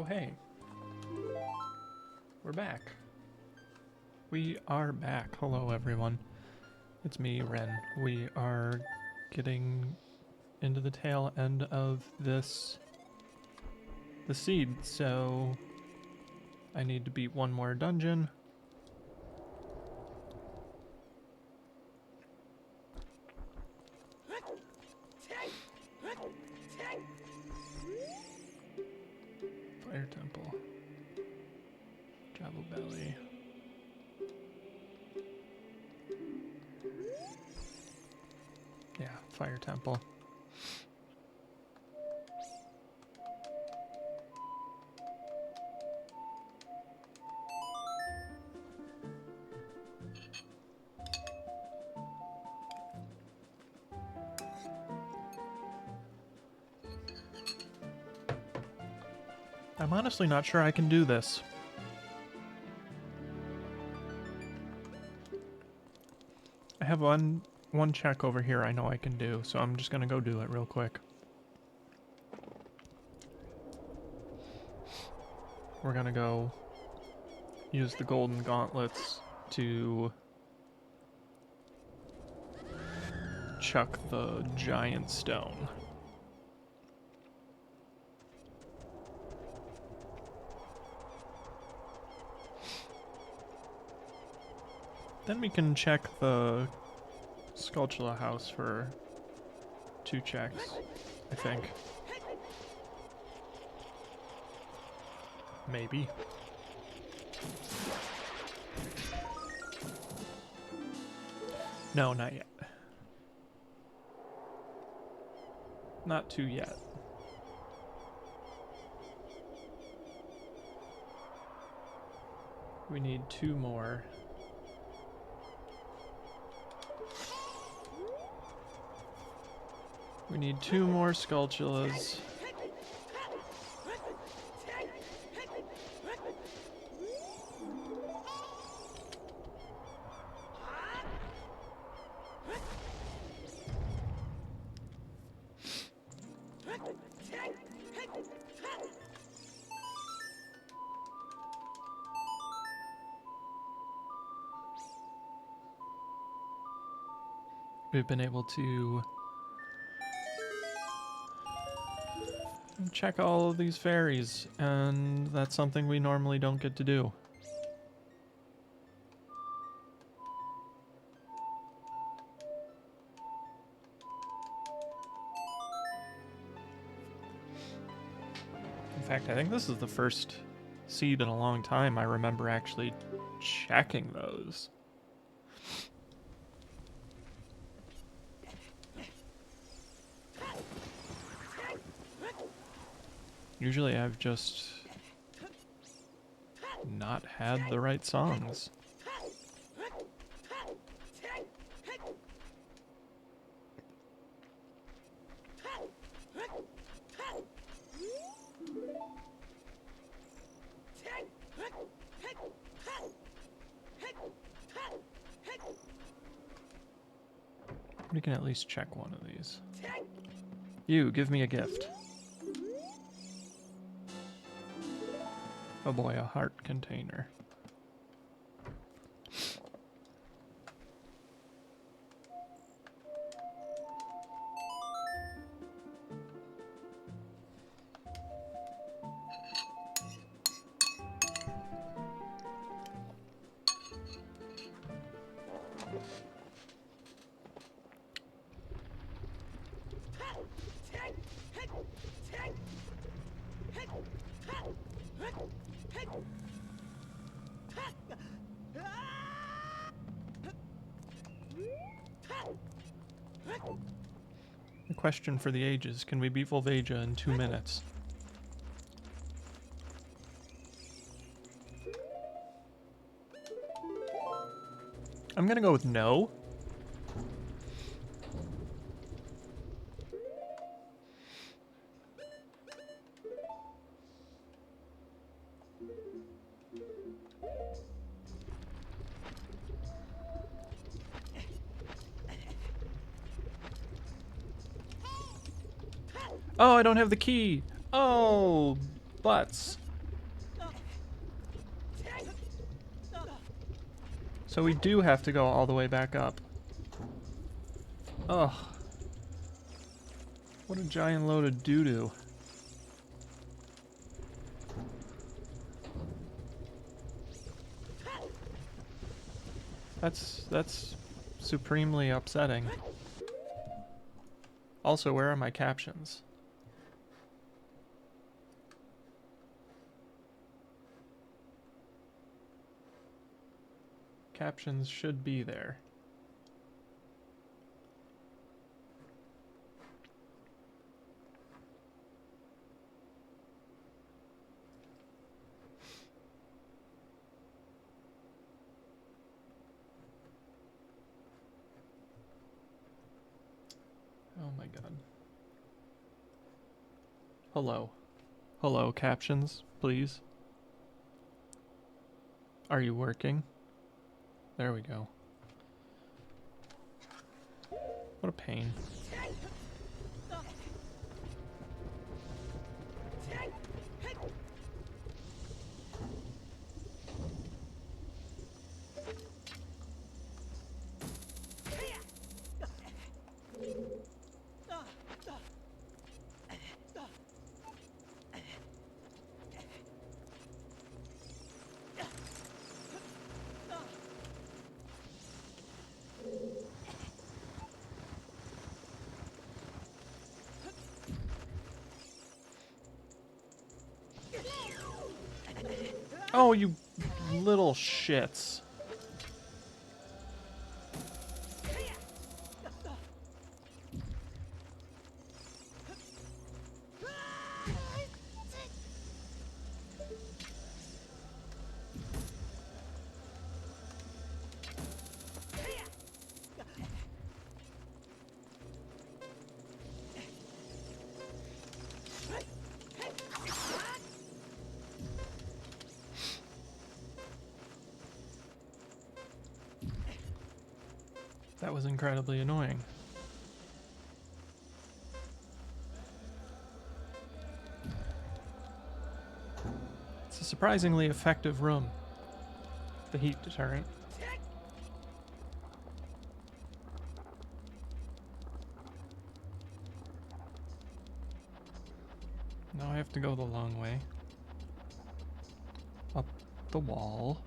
Oh, hey. We're back. We are back. Hello, everyone. It's me, Ren. We are getting into the tail end of the seed, so I need to beat one more dungeon. Fire Temple. Jabba Belly. Yeah, Fire Temple. I'm honestly not sure I can do this. I have one check over here I know I can do, so I'm just gonna go do it real quick. We're gonna go use the golden gauntlets to chuck the giant stone. Then we can check the Skulltula house for 2 checks, I think. Maybe. No, not yet. Not 2 yet. We need 2 more. We need 2 more Skulltulas. We've been able to check all of these fairies, and that's something we normally don't get to do. In fact, I think this is the first seed in a long time I remember actually checking those. Usually I've just not had the right songs. We can at least check one of these. You, give me a gift. Oh boy, a heart container. A question for the ages. Can we beat Volvagia in 2 minutes? I'm gonna go with no. Oh, I don't have the key. Oh, butts. So we do have to go all the way back up. Ugh. What a giant load of doo-doo. That's supremely upsetting. Also, where are my captions? Captions should be there. Oh my god. Hello. Hello, captions, please. Are you working? There we go. What a pain. Oh, you little shits. That was incredibly annoying. It's a surprisingly effective room. The heat deterrent. Now I have to go the long way. Up the wall.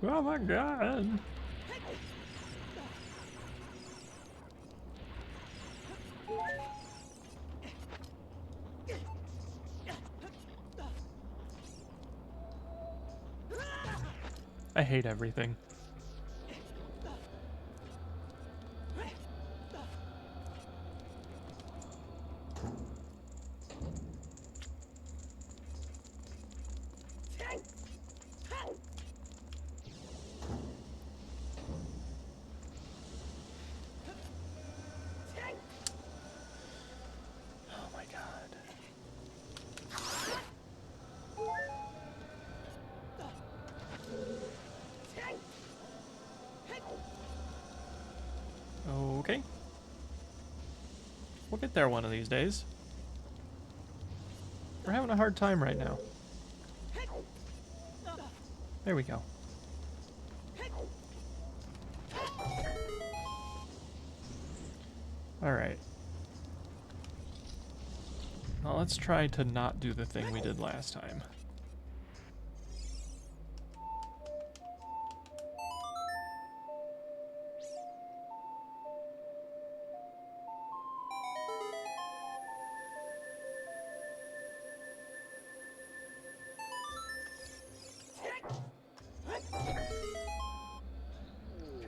Oh my god. I hate everything. Okay. We'll get there one of these days. We're having a hard time right now. There we go. Alright. Now let's try to not do the thing we did last time.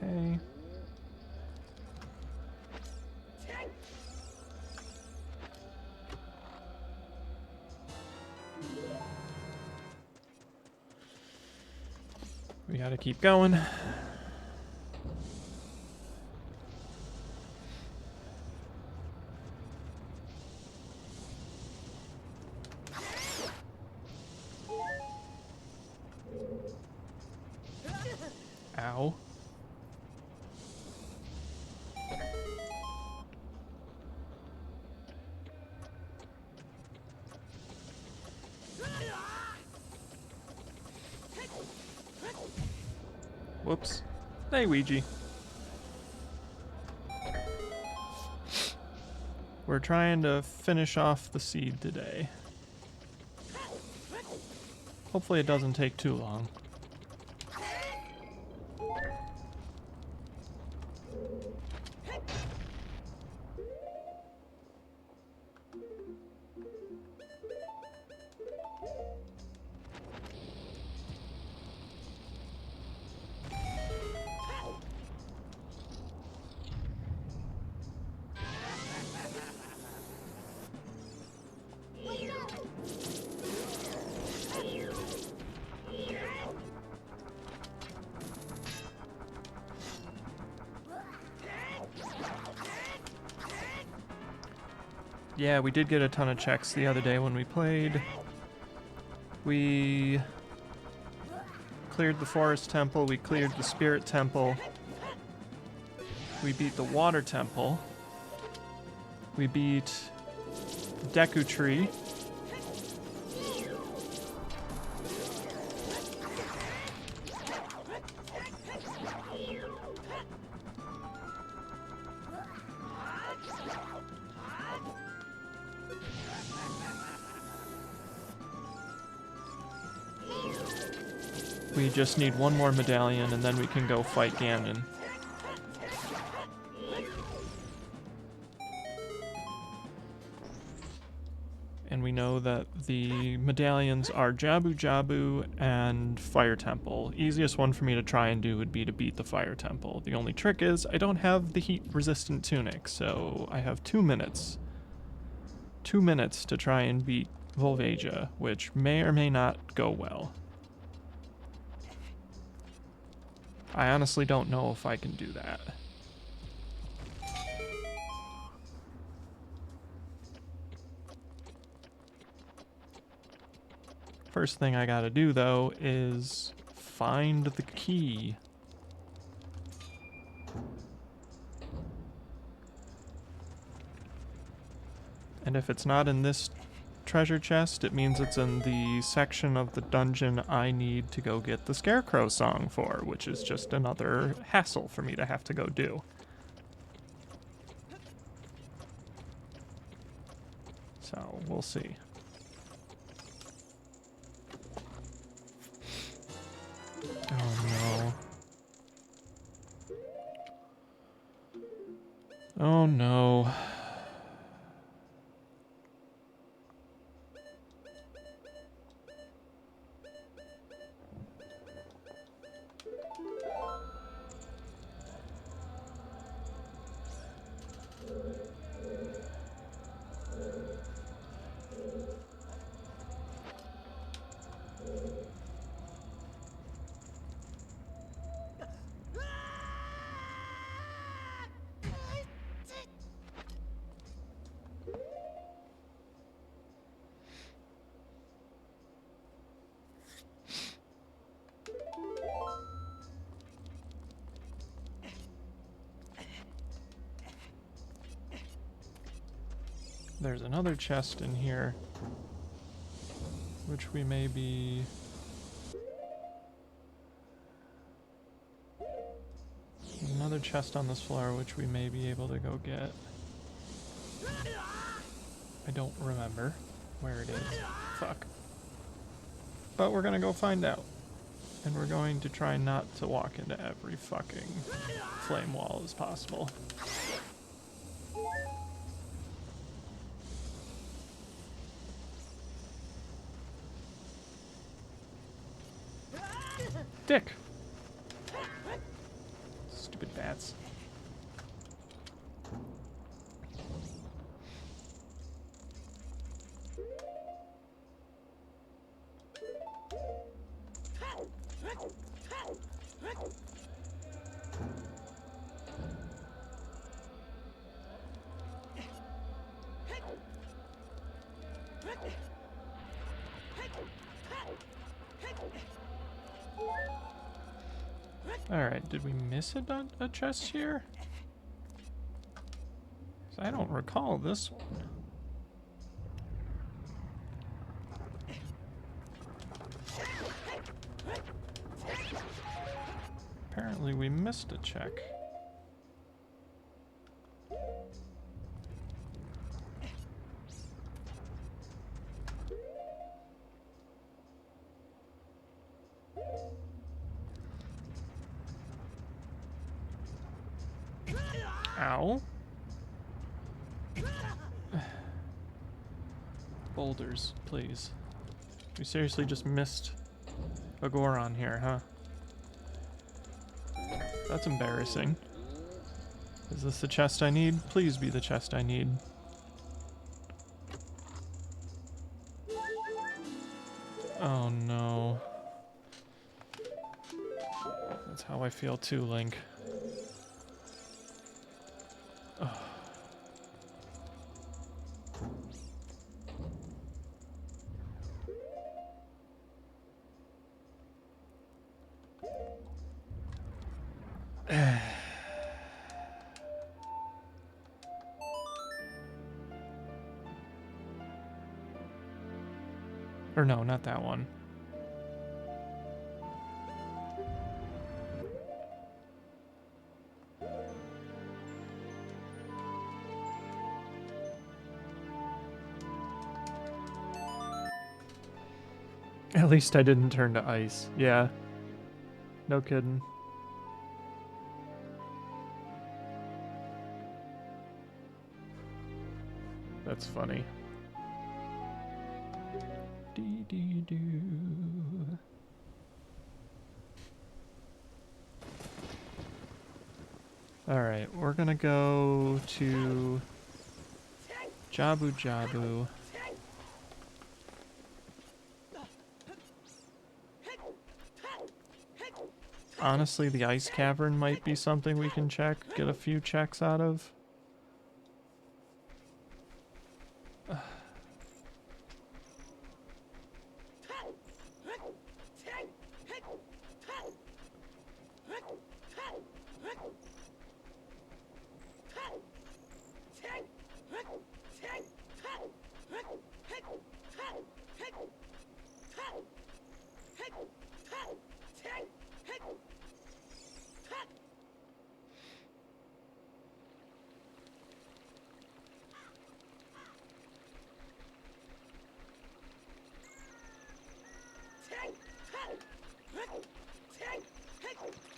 Okay. We gotta keep going. Whoops. Hey, Ouija. We're trying to finish off the seed today. Hopefully it doesn't take too long. Yeah, we did get a ton of checks the other day when we played. We cleared the Forest Temple, we cleared the Spirit Temple, we beat the Water Temple, we beat Deku Tree, we just need one more medallion and then we can go fight Ganon. And we know that the medallions are Jabu Jabu and Fire Temple. Easiest one for me to try and do would be to beat the Fire Temple. The only trick is I don't have the heat resistant tunic, so I have 2 minutes. 2 minutes to try and beat Volvagia, which may or may not go well. I honestly don't know if I can do that. First thing I gotta do, though, is find the key. And if it's not in this treasure chest, it means it's in the section of the dungeon I need to go get the Scarecrow song for, which is just another hassle for me to have to go do. So, we'll see. Oh no. Oh no. There's another chest in here, which we may be... Another chest on this floor, which we may be able to go get. I don't remember where it is. Fuck. But we're gonna go find out. And we're going to try not to walk into every fucking flame wall as possible. Dick! Stupid bats. Alright, did we miss a chest here? 'Cause I don't recall this one. Apparently we missed a check. Ow. Boulders, please. We seriously just missed a Goron here, huh? That's embarrassing. Is this the chest I need? Please be the chest I need. Oh no. That's how I feel too, Link. Ugh. Or no, not that one. At least I didn't turn to ice. Yeah. No kidding. That's funny. Dee-dee-doo. Alright, we're gonna go to Jabu Jabu. Honestly, the ice cavern might be something we can check, get a few checks out of.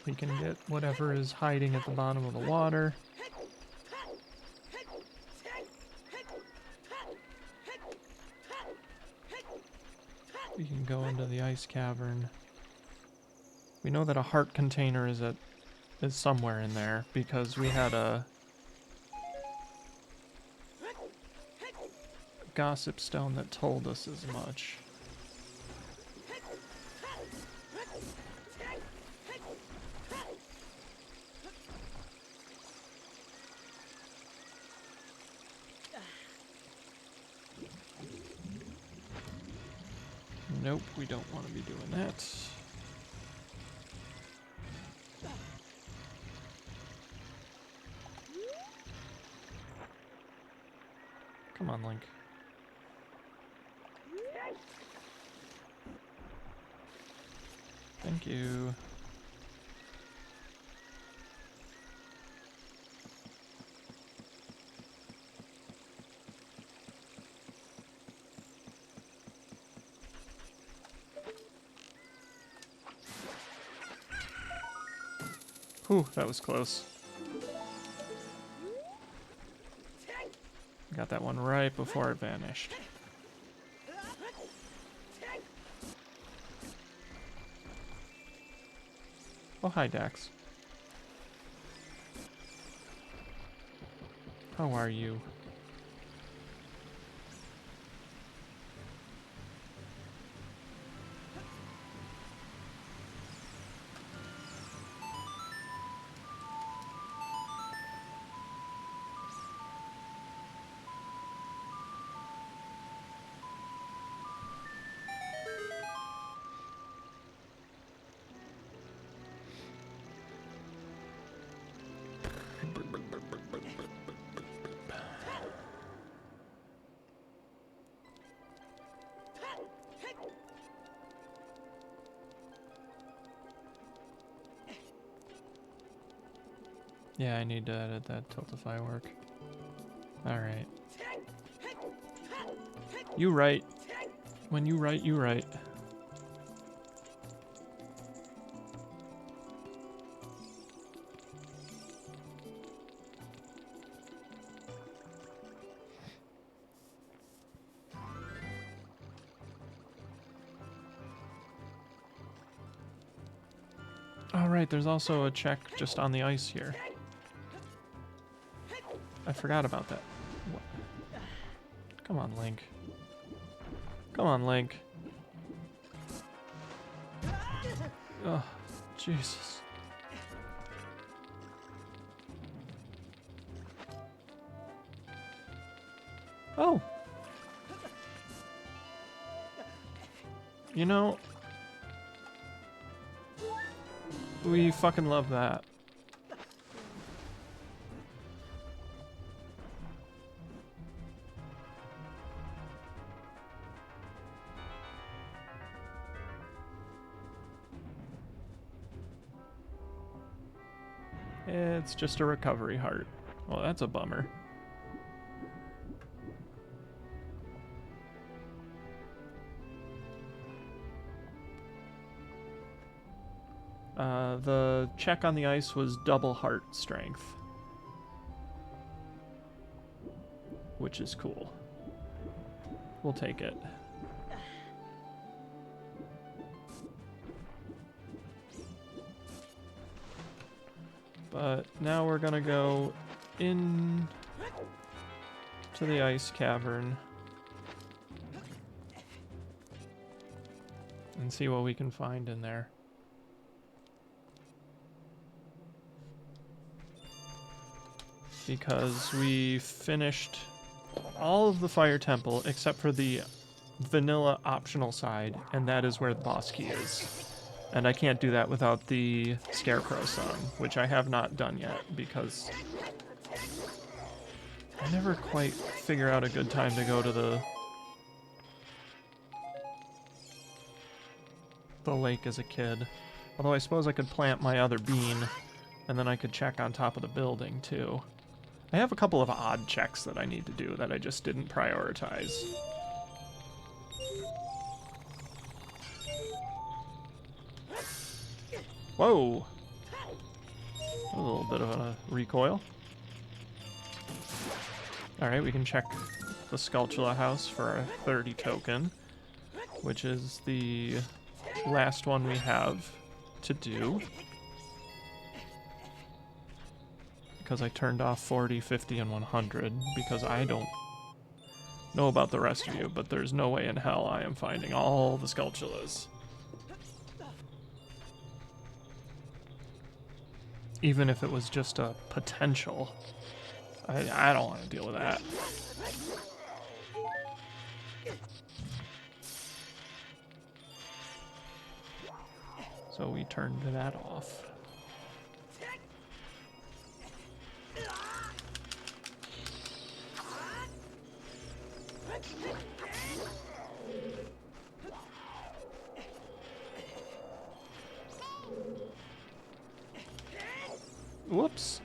We can get whatever is hiding at the bottom of the water. We can go into the ice cavern. We know that a heart container is somewhere in there because we had a gossip stone that told us as much. Nope, we don't want to be doing that. Come on, Link. Thank you. Whew, that was close. Got that one right before it vanished. Oh, hi, Dax. How are you? Yeah, I need to edit that tiltify work. Alright. You right. When you write, you write. Oh, right, there's also a check just on the ice here. I forgot about that. What? Come on, Link. Come on, Link. Oh, Jesus. Oh! You know, we fucking love that. It's just a recovery heart. Well, that's a bummer. The check on the ice was double heart strength, which is cool. We'll take it. But now we're gonna go in to the ice cavern and see what we can find in there. Because we finished all of the Fire Temple except for the vanilla optional side, and that is where the boss key is. And I can't do that without the Scarecrow song, which I have not done yet because I never quite figure out a good time to go to the lake as a kid. Although I suppose I could plant my other bean, and then I could check on top of the building too. I have a couple of odd checks that I need to do that I just didn't prioritize. Whoa! A little bit of a recoil. Alright, we can check the Skulltula house for a 30 token, which is the last one we have to do. Because I turned off 40, 50, and 100, because I don't know about the rest of you, but there's no way in hell I am finding all the Skulltulas. Even if it was just a potential. I don't want to deal with that. So we turned that off. Whoops.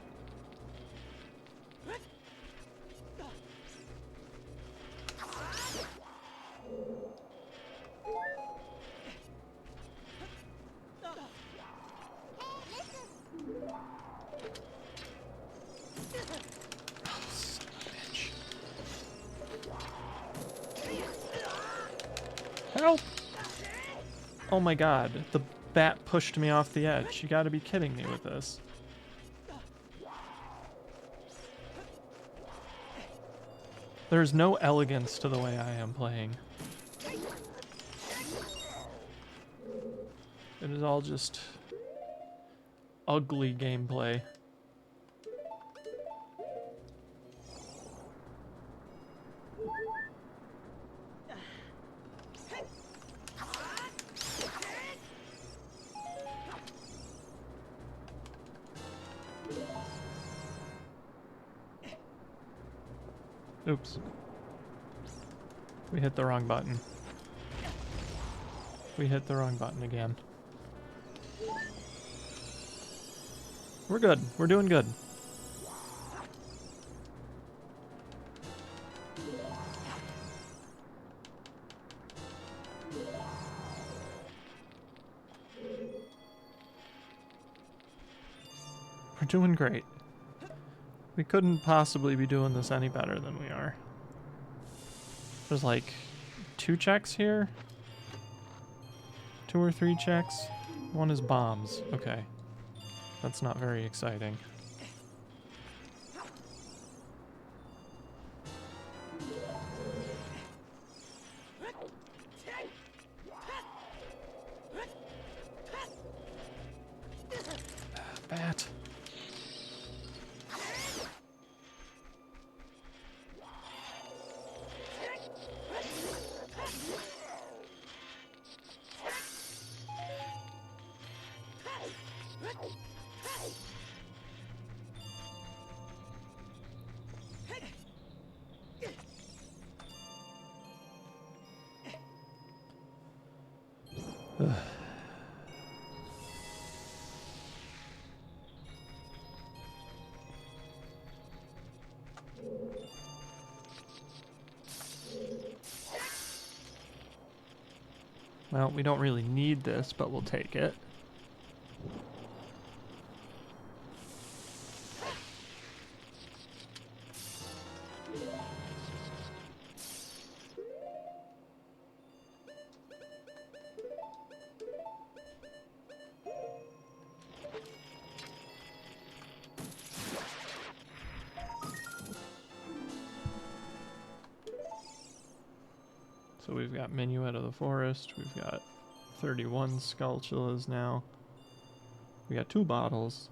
Help! Oh my god, the bat pushed me off the edge. You gotta be kidding me with this. There's no elegance to the way I am playing. It is all just ugly gameplay. Oops. We hit the wrong button. We hit the wrong button again. We're good. We're doing good. doing great. We couldn't possibly be doing this any better than we are. There's like 2 checks here. 2 or 3 checks. One is bombs. Okay. That's not very exciting. Bat. Ugh. Well, we don't really need this, but we'll take it. So we've got Minuet of the Forest, we've got 31 Skulltulas now. We got 2 bottles.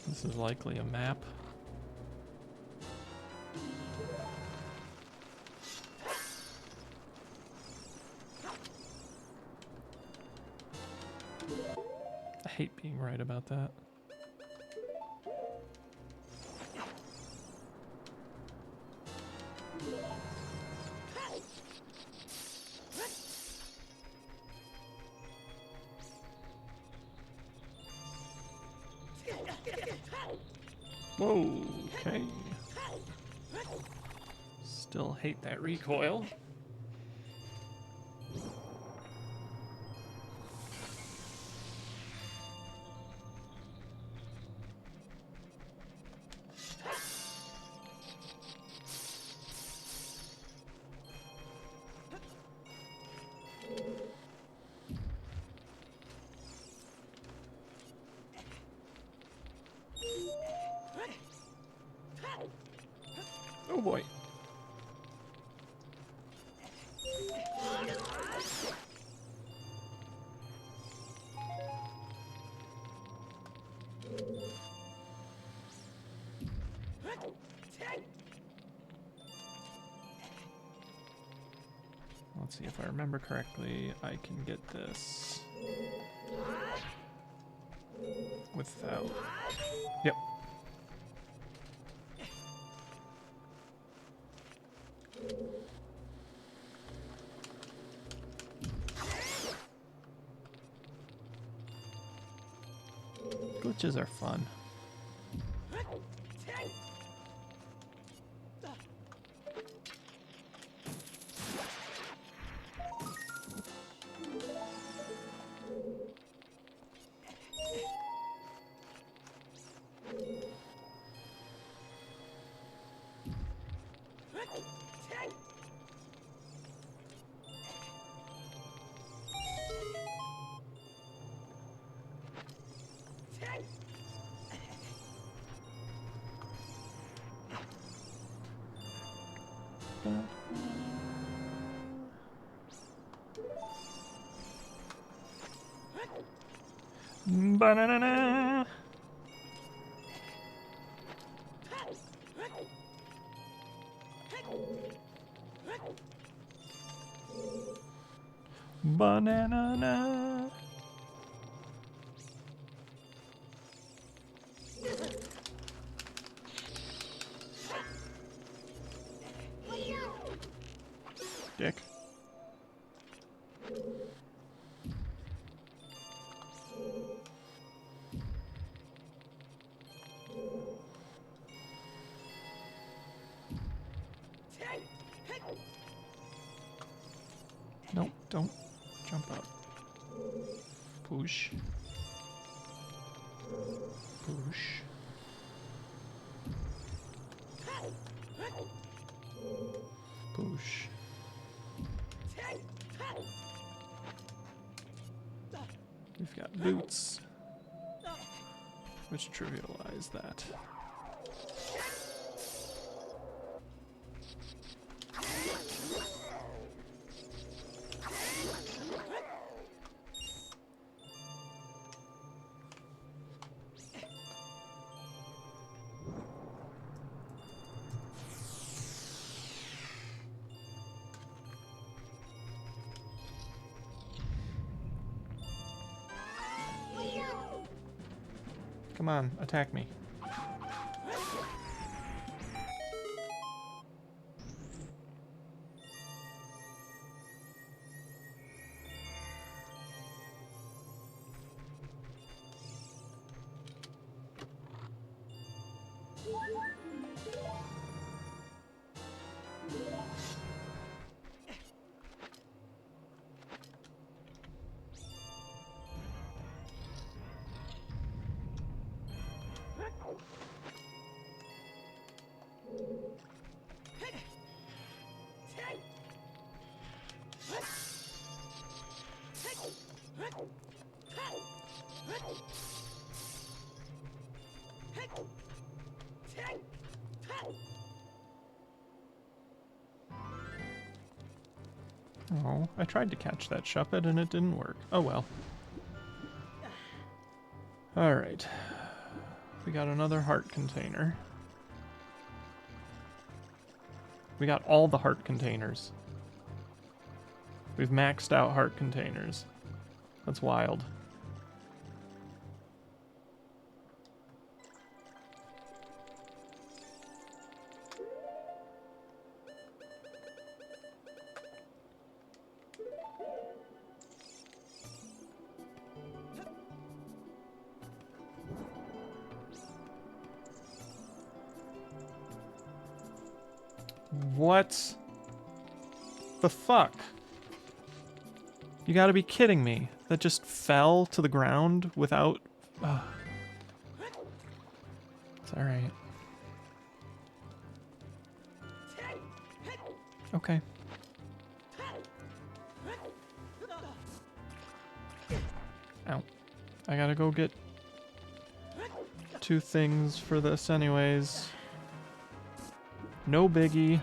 This is likely a map. I hate being right about that. Whoa, okay. Still hate that recoil. Oh boy. Let's see if I remember correctly. I can get this without. Yep. Glitches are fun. Banana. Banana. Nope, don't jump up. Push. Push. Push. We've got boots, which trivialize that. Come on, attack me. Oh, I tried to catch that Shuppet and it didn't work. Oh well. Alright. We got another heart container. We got all the heart containers. We've maxed out heart containers. That's wild. What the fuck? You gotta be kidding me. That just fell to the ground without... It's alright. Okay. Ow. I gotta go get 2 things for this anyways. No biggie.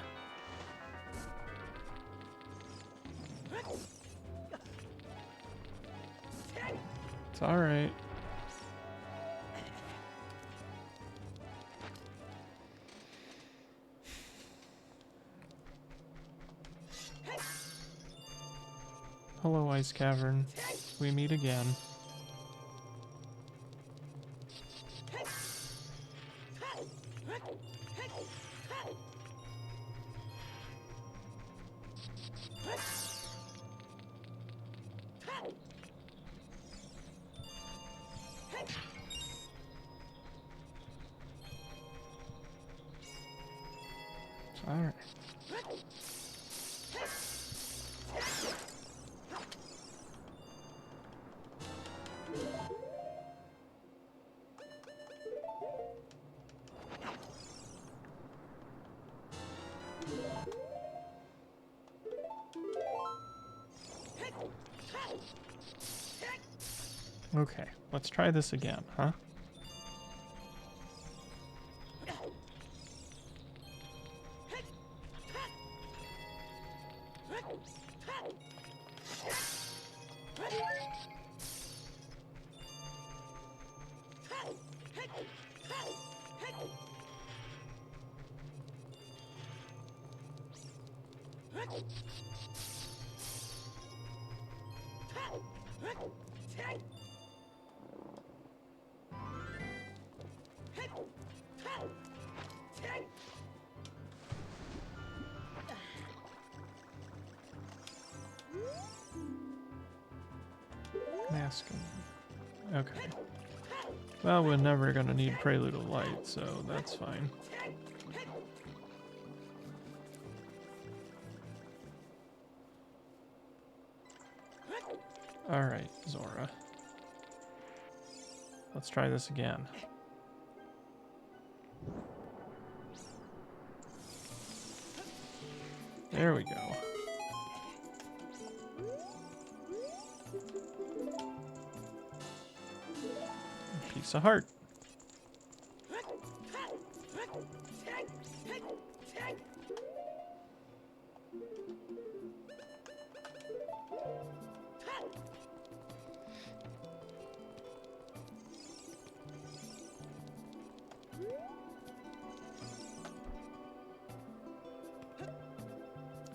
It's alright. Hello, Ice Cavern. We meet again. Alright. Okay, let's try this again, huh? Masking. Okay. Well, we're never gonna need Prelude of Light, so that's fine. Alright, Zora. Let's try this again. There we go. Piece of heart.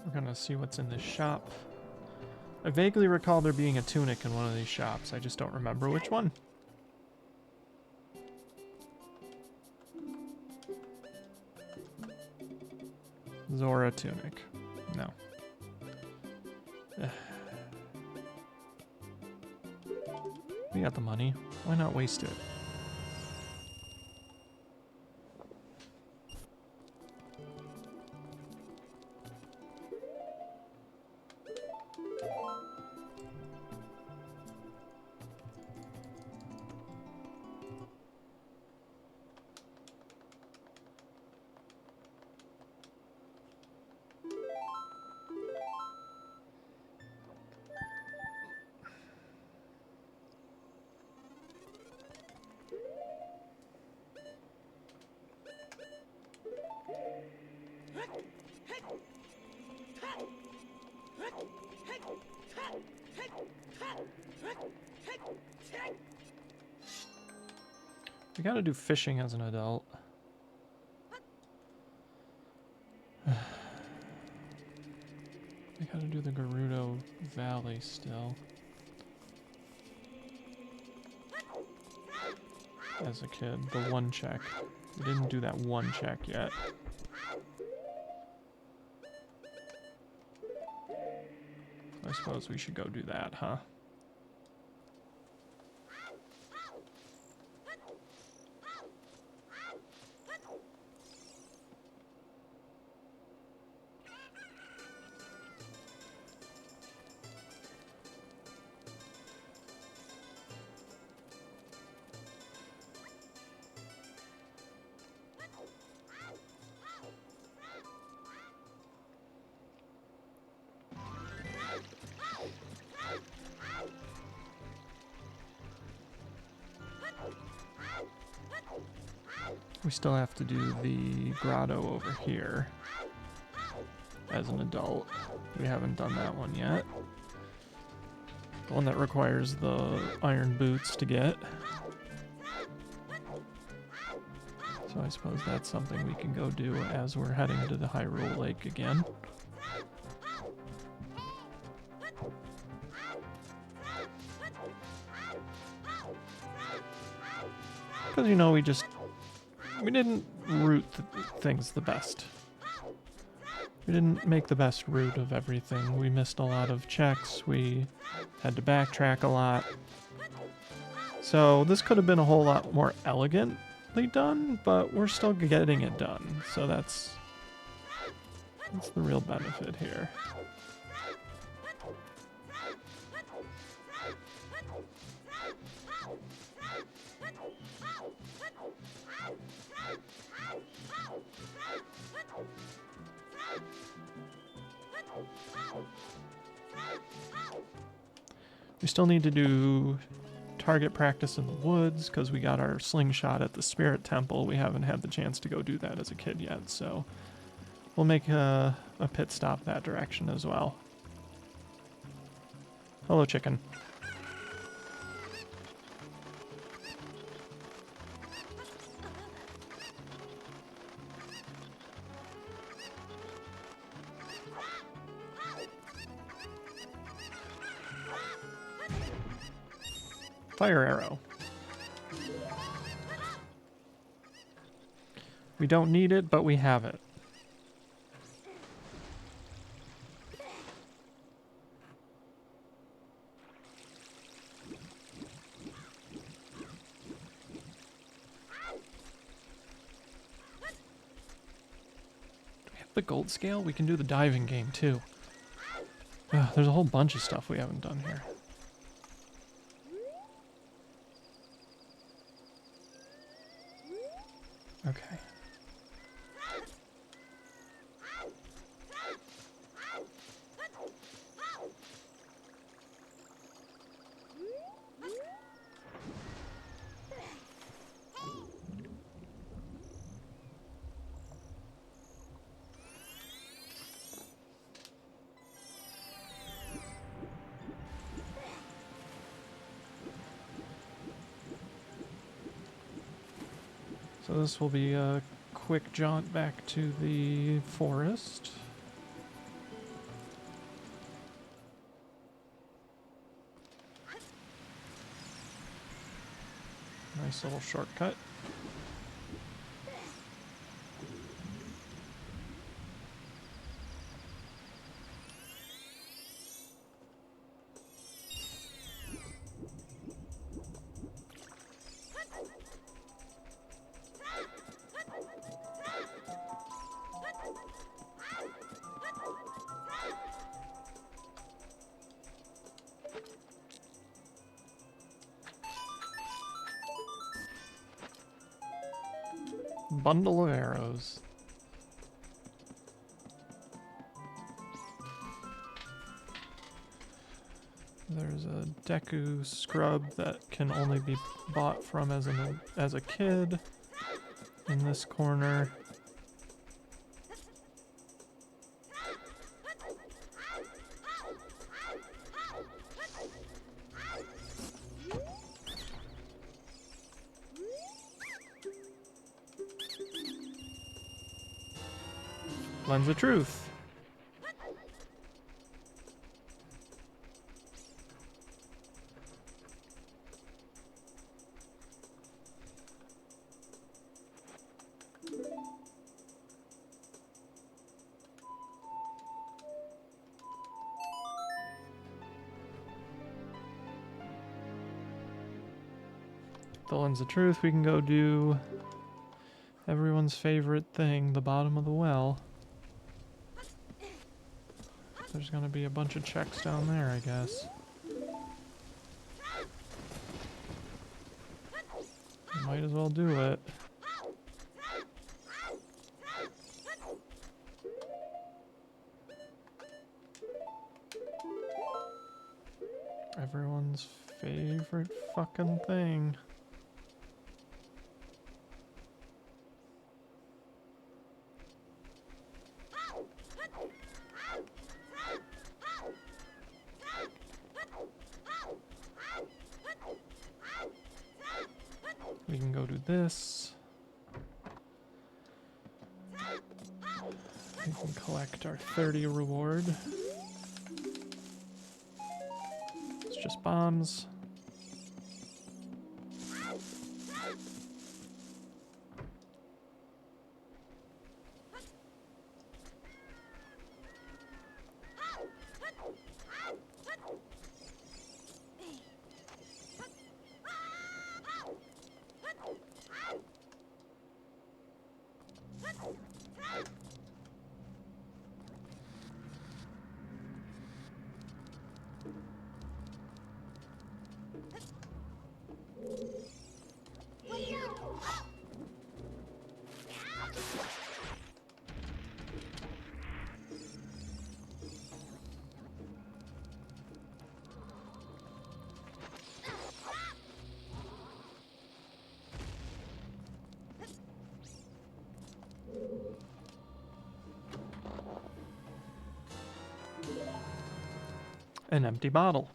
We're gonna see what's in this shop. I vaguely recall there being a tunic in one of these shops. I just don't remember which one. Zora tunic. No. We got the money. Why not waste it? We gotta do fishing as an adult. We gotta do the Gerudo Valley still. As a kid, the one check. We didn't do that one check yet. I suppose we should go do that, huh? We still have to do the grotto over here as an adult. We haven't done that one yet. The one that requires the iron boots to get. So I suppose that's something we can go do as we're heading to the Hyrule Lake again. Because, you know, we didn't route things the best. We didn't make the best route of everything. We missed a lot of checks. We had to backtrack a lot. So this could have been a whole lot more elegantly done, but we're still getting it done. So that's the real benefit here. We still need to do target practice in the woods because we got our slingshot at the Spirit Temple. We haven't had the chance to go do that as a kid yet, so we'll make a pit stop that direction as well. Hello, chicken. Fire arrow. We don't need it, but we have it. the gold scale, we can do the diving game too. There's a whole bunch of stuff we haven't done here. Okay. So this will be a quick jaunt back to the forest. Nice little shortcut. Bundle of arrows. There's a Deku scrub that can only be bought from as a kid in this corner. Lens of Truth. The Lens of Truth, we can go do everyone's favorite thing, the bottom of the well. There's gonna be a bunch of checks down there, I guess. Might as well do it. Everyone's favorite fucking thing. We can go do this. We can collect our 30 reward. It's just bombs. An empty bottle.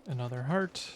Another heart.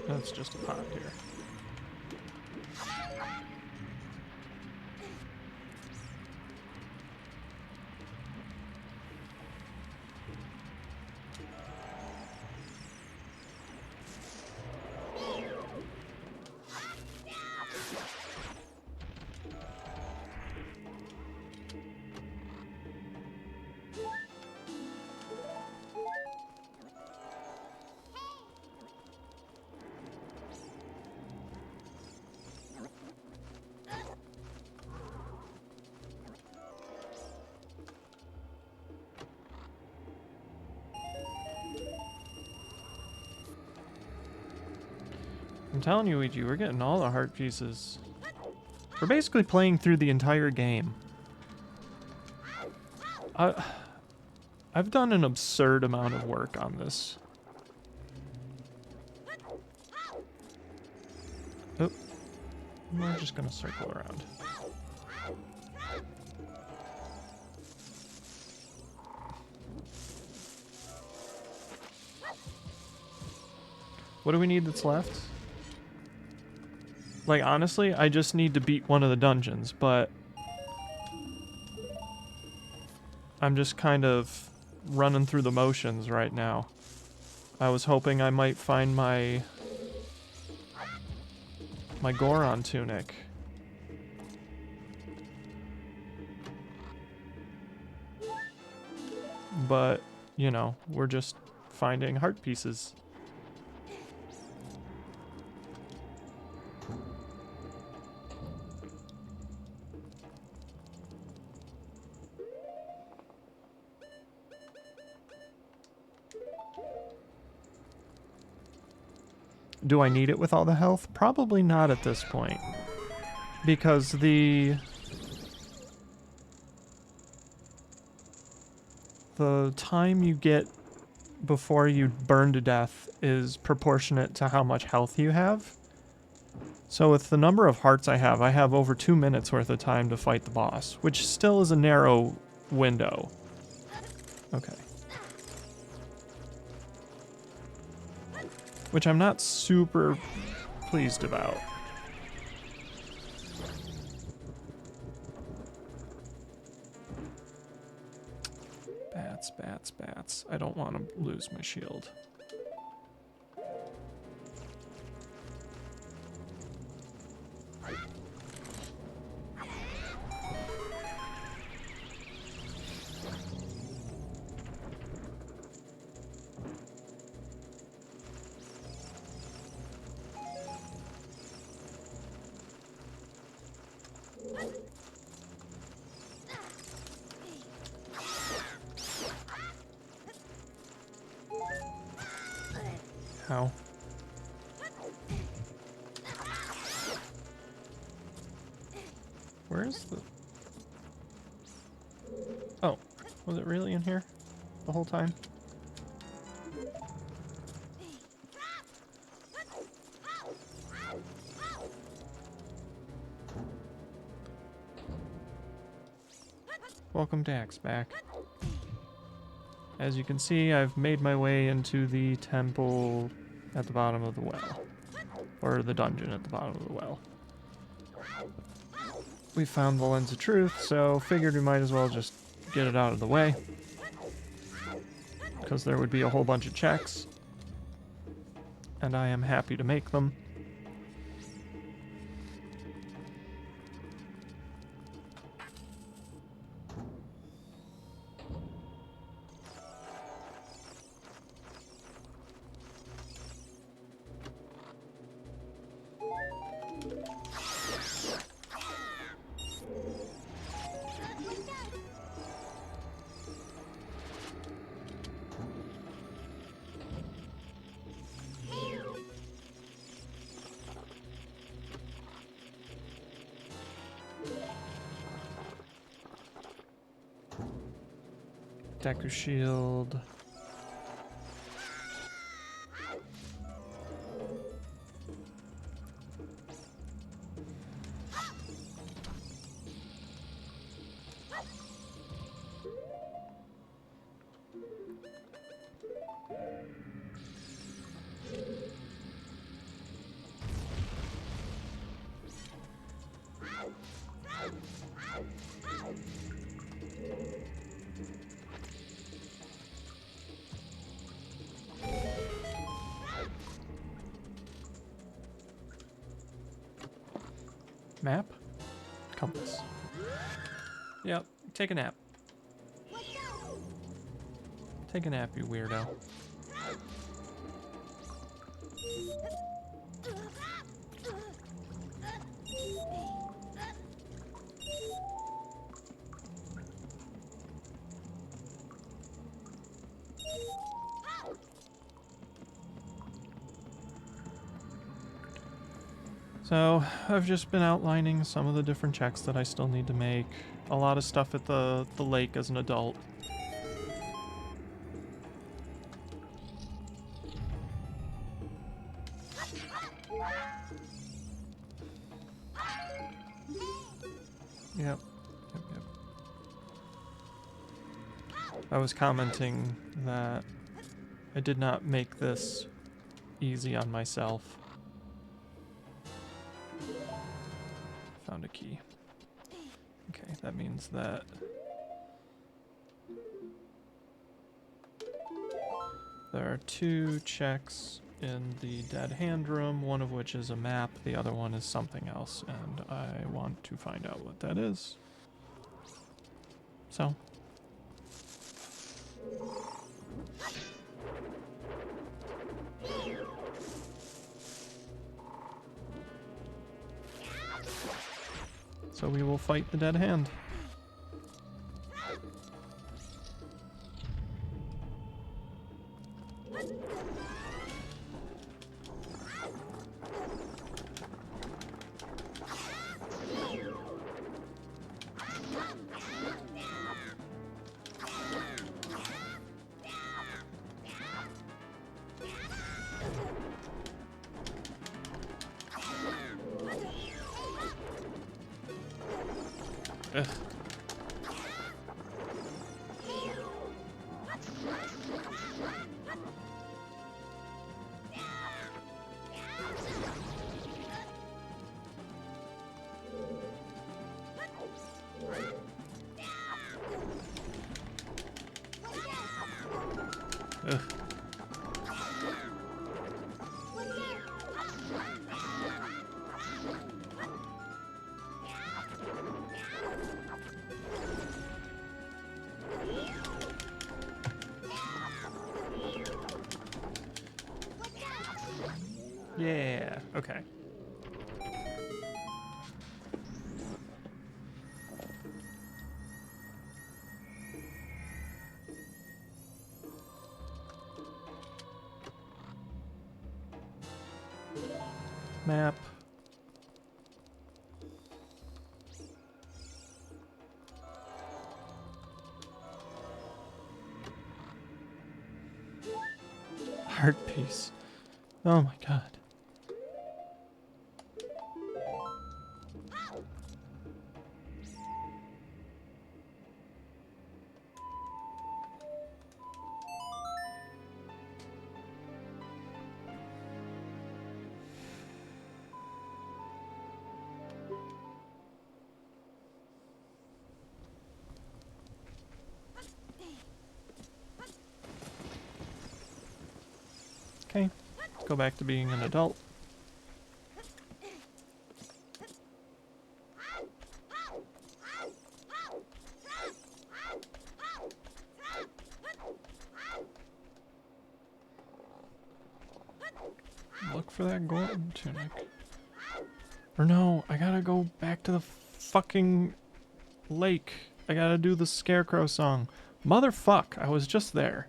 That's just a pot here. I'm telling you, Ouija, we're getting all the heart pieces. We're basically playing through the entire game. I've done an absurd amount of work on this. Oh, we're just gonna circle around. What do we need that's left? Like, honestly, I just need to beat one of the dungeons, but I'm just kind of running through the motions right now. I was hoping I might find my Goron tunic. But, you know, we're just finding heart pieces. Do I need it with all the health? Probably not at this point. Because the time you get before you burn to death is proportionate to how much health you have. So with the number of hearts I have over 2 minutes worth of time to fight the boss, which still is a narrow window. Okay. Which I'm not super pleased about. Bats, bats, bats. I don't want to lose my shield. How? Where's the... Oh, was it really in here the whole time? Welcome Dax back. As you can see, I've made my way into the temple at the bottom of the well. Or the dungeon at the bottom of the well. We found the Lens of Truth, so figured we might as well just get it out of the way. Because there would be a whole bunch of checks. And I am happy to make them. Deku shield. Map? Compass. Yep, take a nap. Take a nap, you weirdo. So, I've just been outlining some of the different checks that I still need to make. A lot of stuff at the lake as an adult. Yep. I was commenting that I did not make this easy on myself. Found a key. Okay, that means that there are 2 checks in the dead hand room, one of which is a map, the other one is something else, and I want to find out what that is. So. So we will fight the dead hand. Ugh. Ugh. Yeah, okay. Map. Heart piece. Oh my god. Okay, go back to being an adult. Look for that golden tunic. Or no, I gotta go back to the fucking lake. I gotta do the scarecrow song. Motherfuck, I was just there.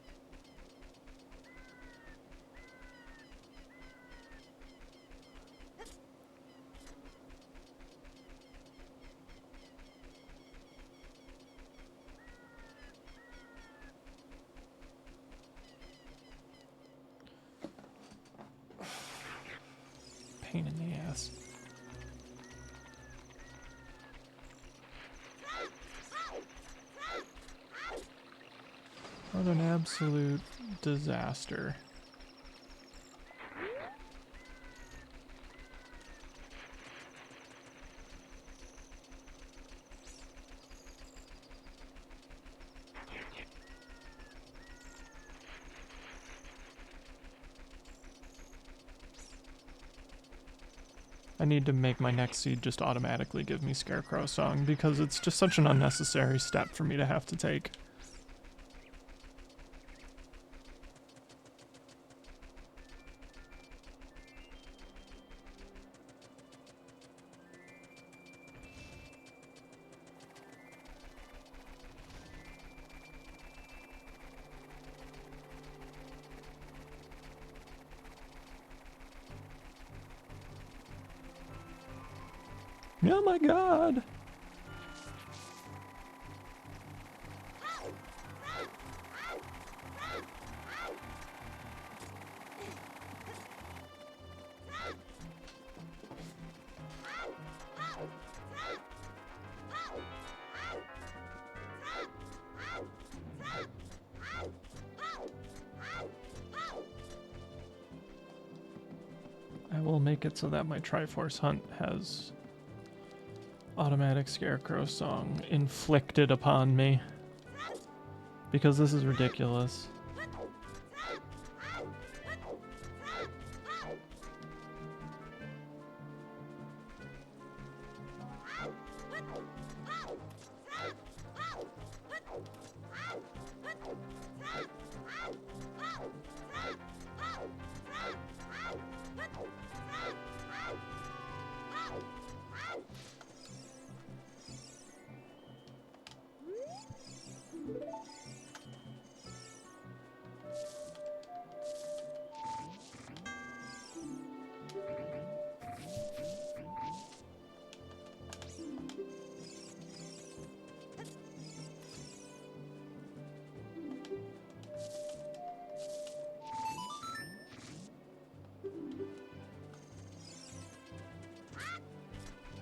Pain in the ass. What an absolute disaster. I need to make my next seed just automatically give me Scarecrow Song, because it's just such an unnecessary step for me to have to take. Oh my god! I will make it so that my Triforce Hunt has automatic Scarecrow Song inflicted upon me, because this is ridiculous.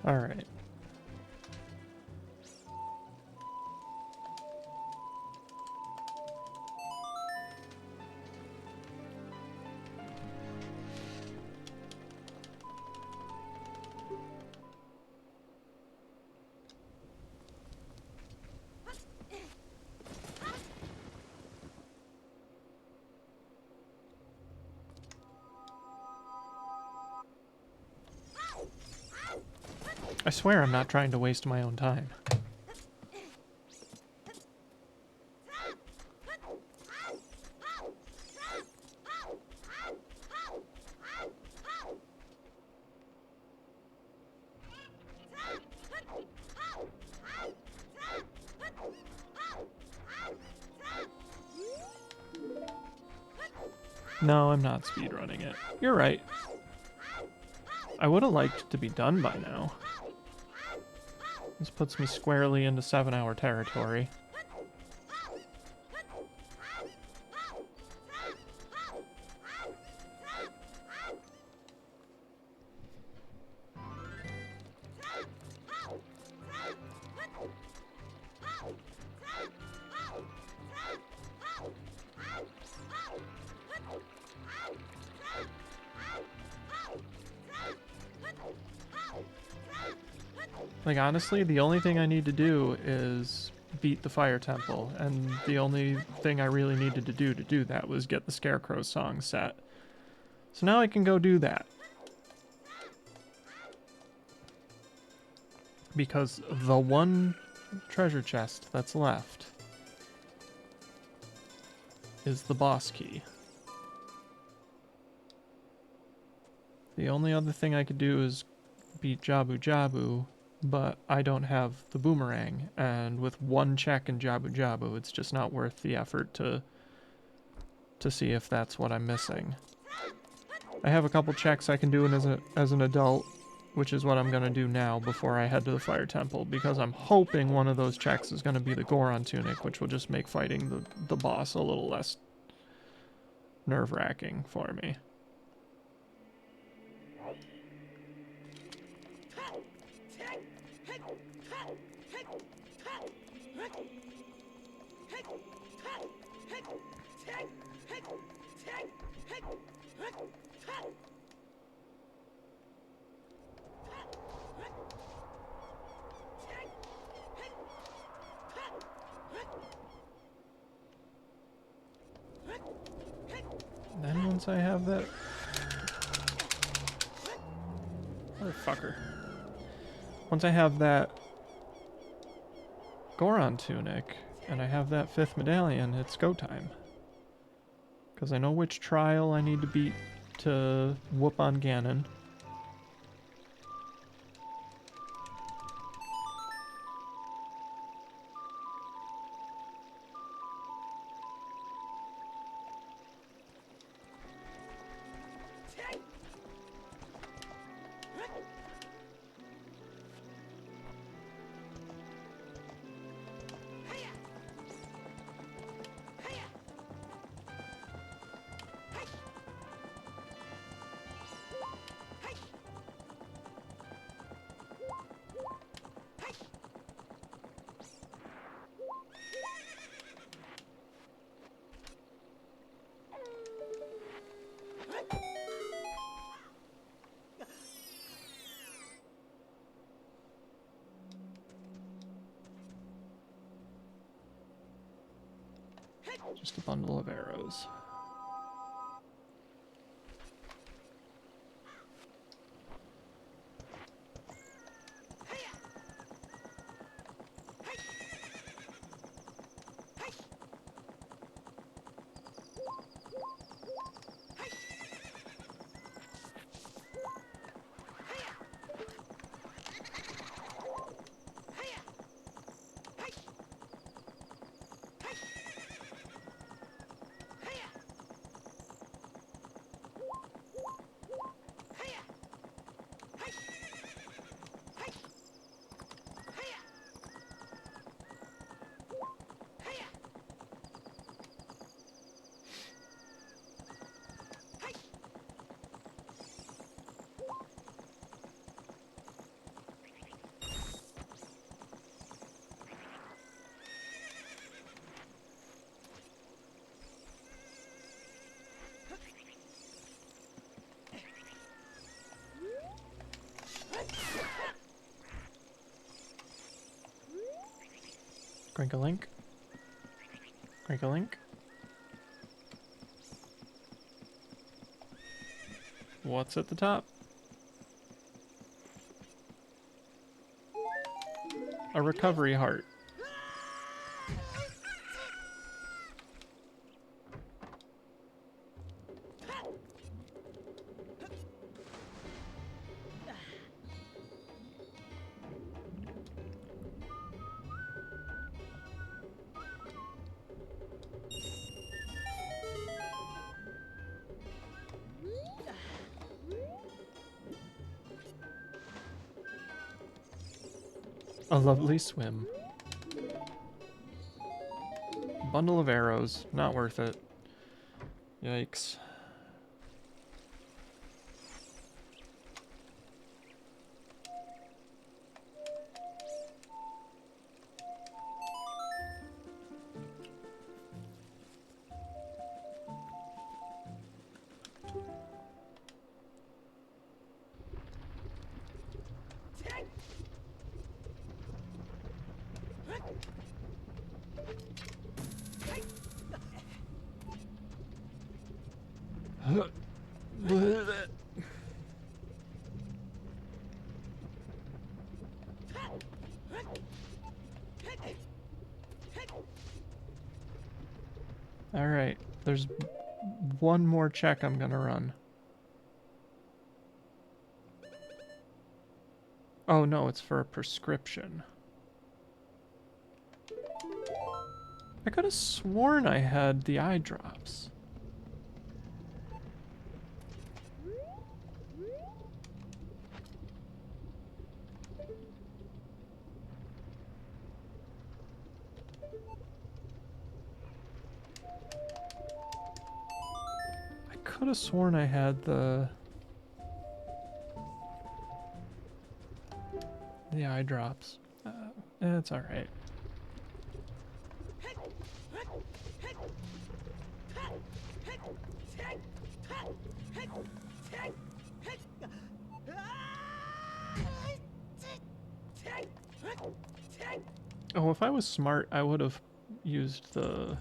All right. I swear I'm not trying to waste my own time. No, I'm not speedrunning it. You're right. I would have liked to be done by now. This puts me squarely into 7-hour territory. Like, honestly, the only thing I need to do is beat the Fire Temple, and the only thing I really needed to do that was get the Scarecrow Song set. So now I can go do that. Because the one treasure chest that's left is the boss key. The only other thing I could do is beat Jabu Jabu, but I don't have the boomerang, and with one check in Jabu Jabu, it's just not worth the effort to see if that's what I'm missing. I have a couple checks I can do as an adult, which is what I'm going to do now before I head to the Fire Temple, because I'm hoping one of those checks is going to be the Goron Tunic, which will just make fighting the boss a little less nerve-wracking for me. Then once I have that... Motherfucker. Once I have that Goron tunic, and I have that 5th medallion, it's go time. Because I know which trial I need to beat to whoop on Ganon. Just a bundle of arrows. Grink-a-link. Grink-a-link. What's at the top? A recovery heart. A lovely swim. Bundle of arrows. Not worth it. Yikes. Alright, there's one more check I'm gonna run. Oh no, it's for a prescription. I could have sworn I had the eye drops. I could have sworn I had the eye drops. It's alright. Oh, if I was smart, I would have used the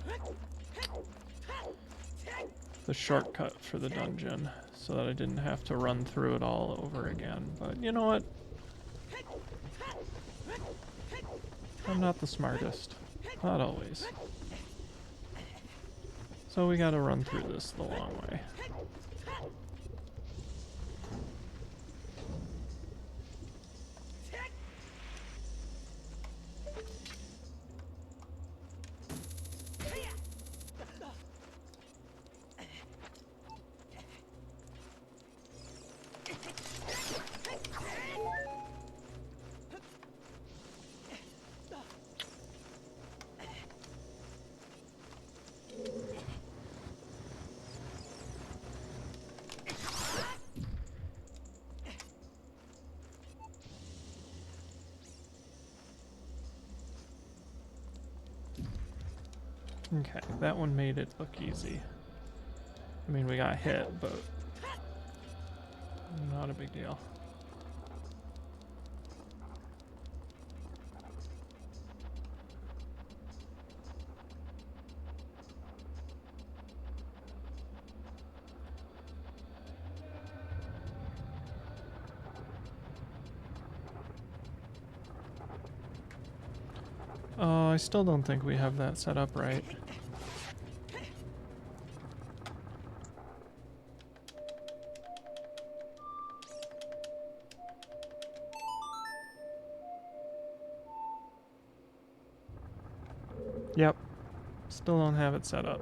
shortcut for the dungeon. so that I didn't have to run through it all over again. But you know what? I'm not the smartest. Not always. So we gotta run through this the long way. Okay, that one made it look easy. I mean, we got hit, but not a big deal. Oh, I still don't think we have that set up right. Yep. Still don't have it set up.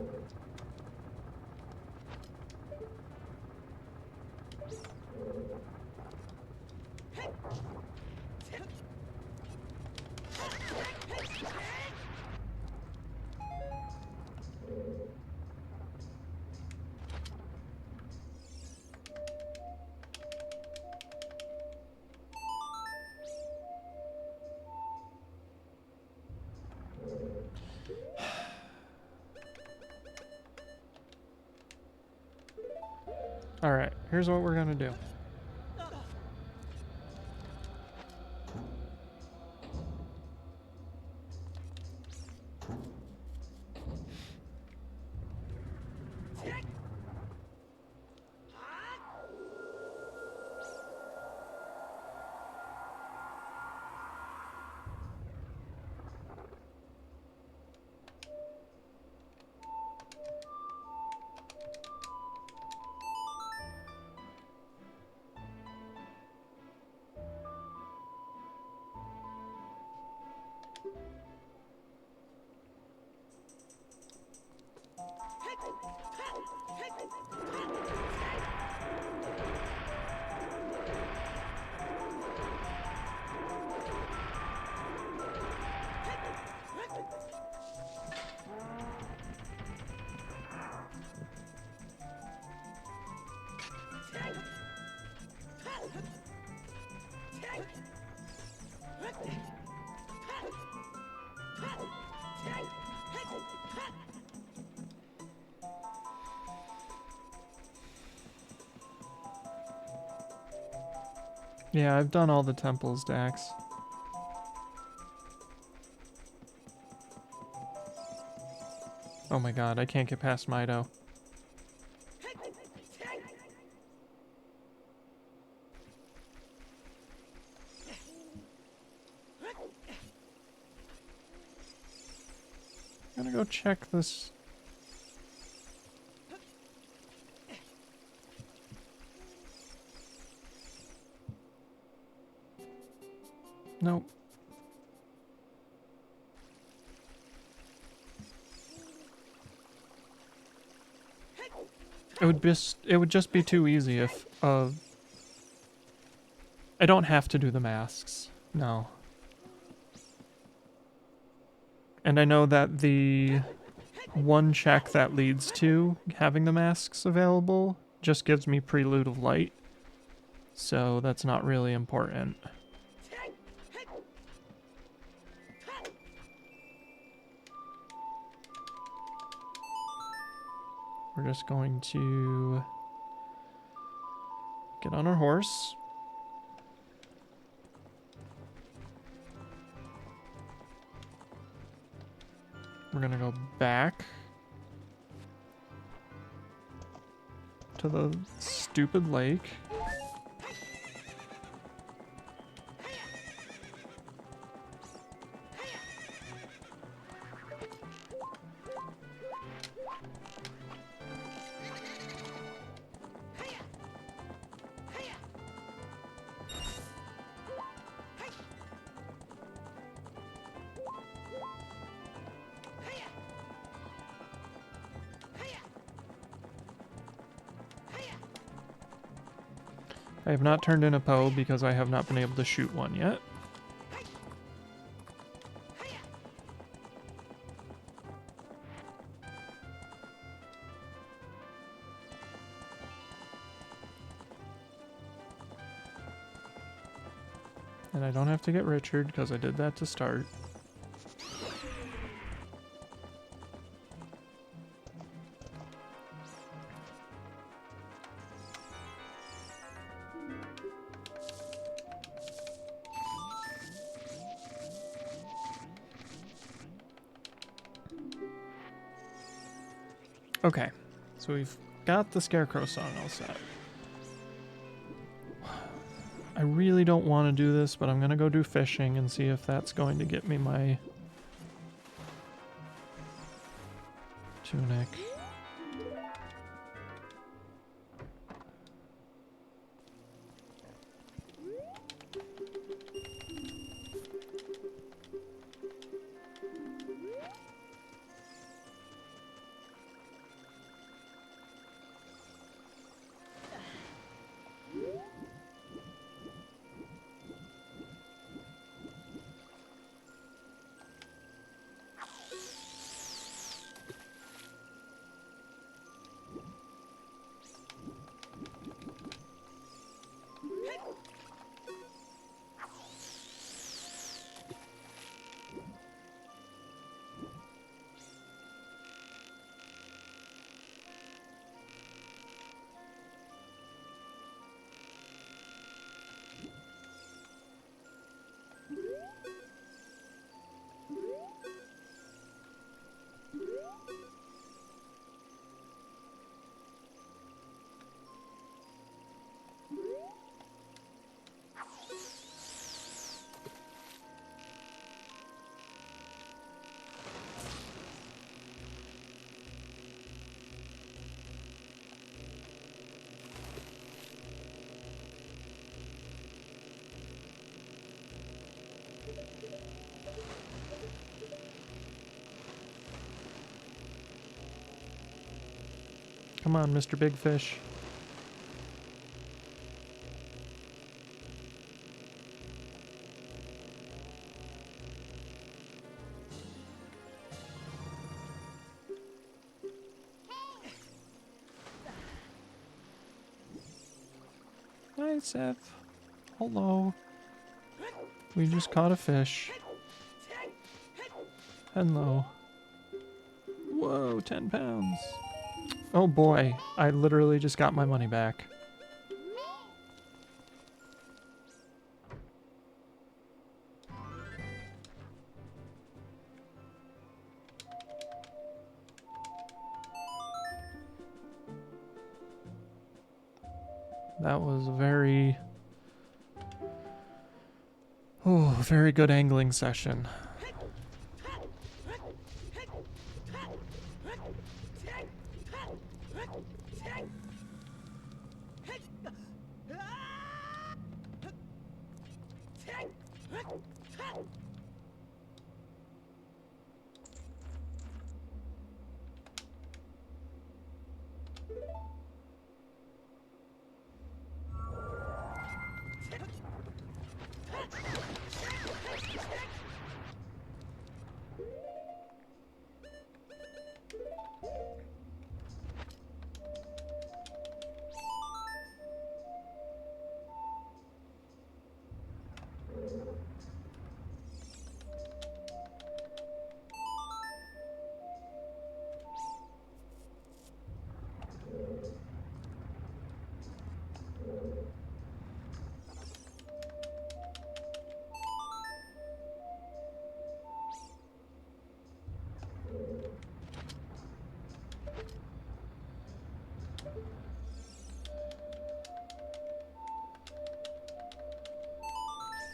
Alright, here's what we're gonna do. Yeah, I've done all the temples, Dax. Oh my god, I can't get past Mido. I'm gonna go check this. Nope. It would just be too easy if I don't have to do the masks. No. And I know that the one check that leads to having the masks available just gives me Prelude of Light. So that's not really important. We're just going to get on our horse. We're gonna go back to the stupid lake. I have not turned in a Poe because I have not been able to shoot one yet. And I don't have to get Richard because I did that to start. Okay, so we've got the Scarecrow song all set. I really don't want to do this, but I'm going to go do fishing and see if that's going to get me my tunic. Come on, Mr. Big Fish. Hi, Seth. Hello. We just caught a fish. Hello. Whoa, 10 pounds. Oh boy, I literally just got my money back. That was a very... oh, very good angling session.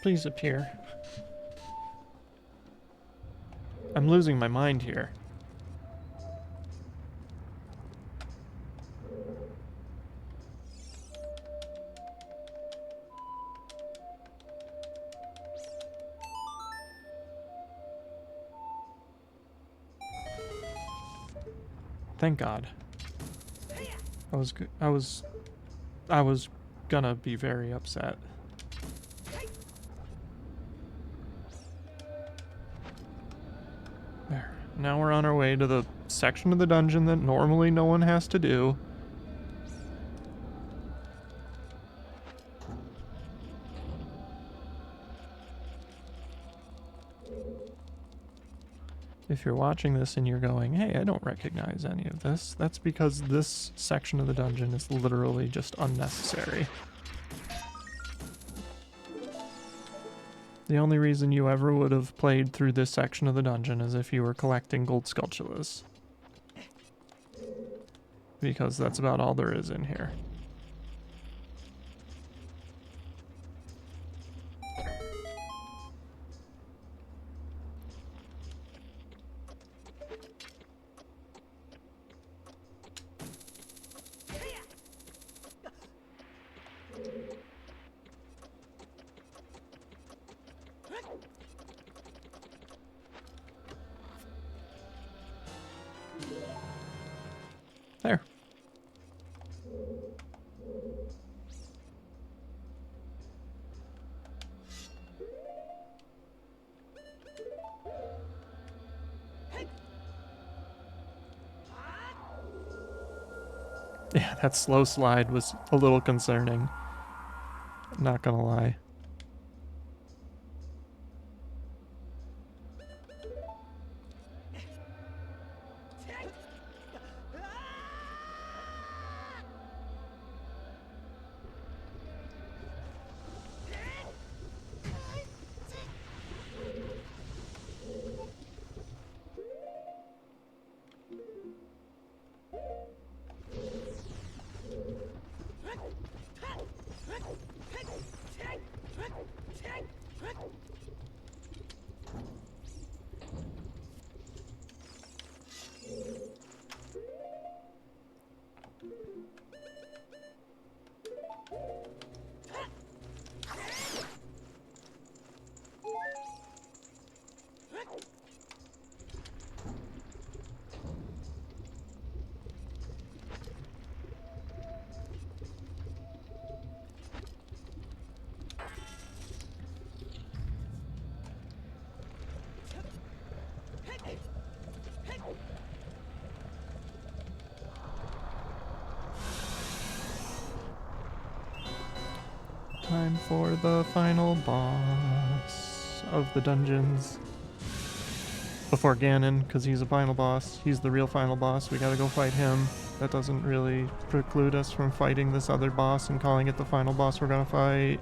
Please appear. I'm losing my mind here. Thank God. I was gonna be very upset. There. Now we're on our way to the section of the dungeon that normally no one has to do. If you're watching this and you're going, hey, I don't recognize any of this, that's because this section of the dungeon is literally just unnecessary. The only reason you ever would have played through this section of the dungeon is if you were collecting gold sculptulas. Because that's about all there is in here. There. Yeah, that slow slide was a little concerning. Not gonna lie. Time for the final boss of the dungeons. Before Ganon, because he's a final boss. He's the real final boss. We gotta go fight him. That doesn't really preclude us from fighting this other boss and calling it the final boss we're gonna fight.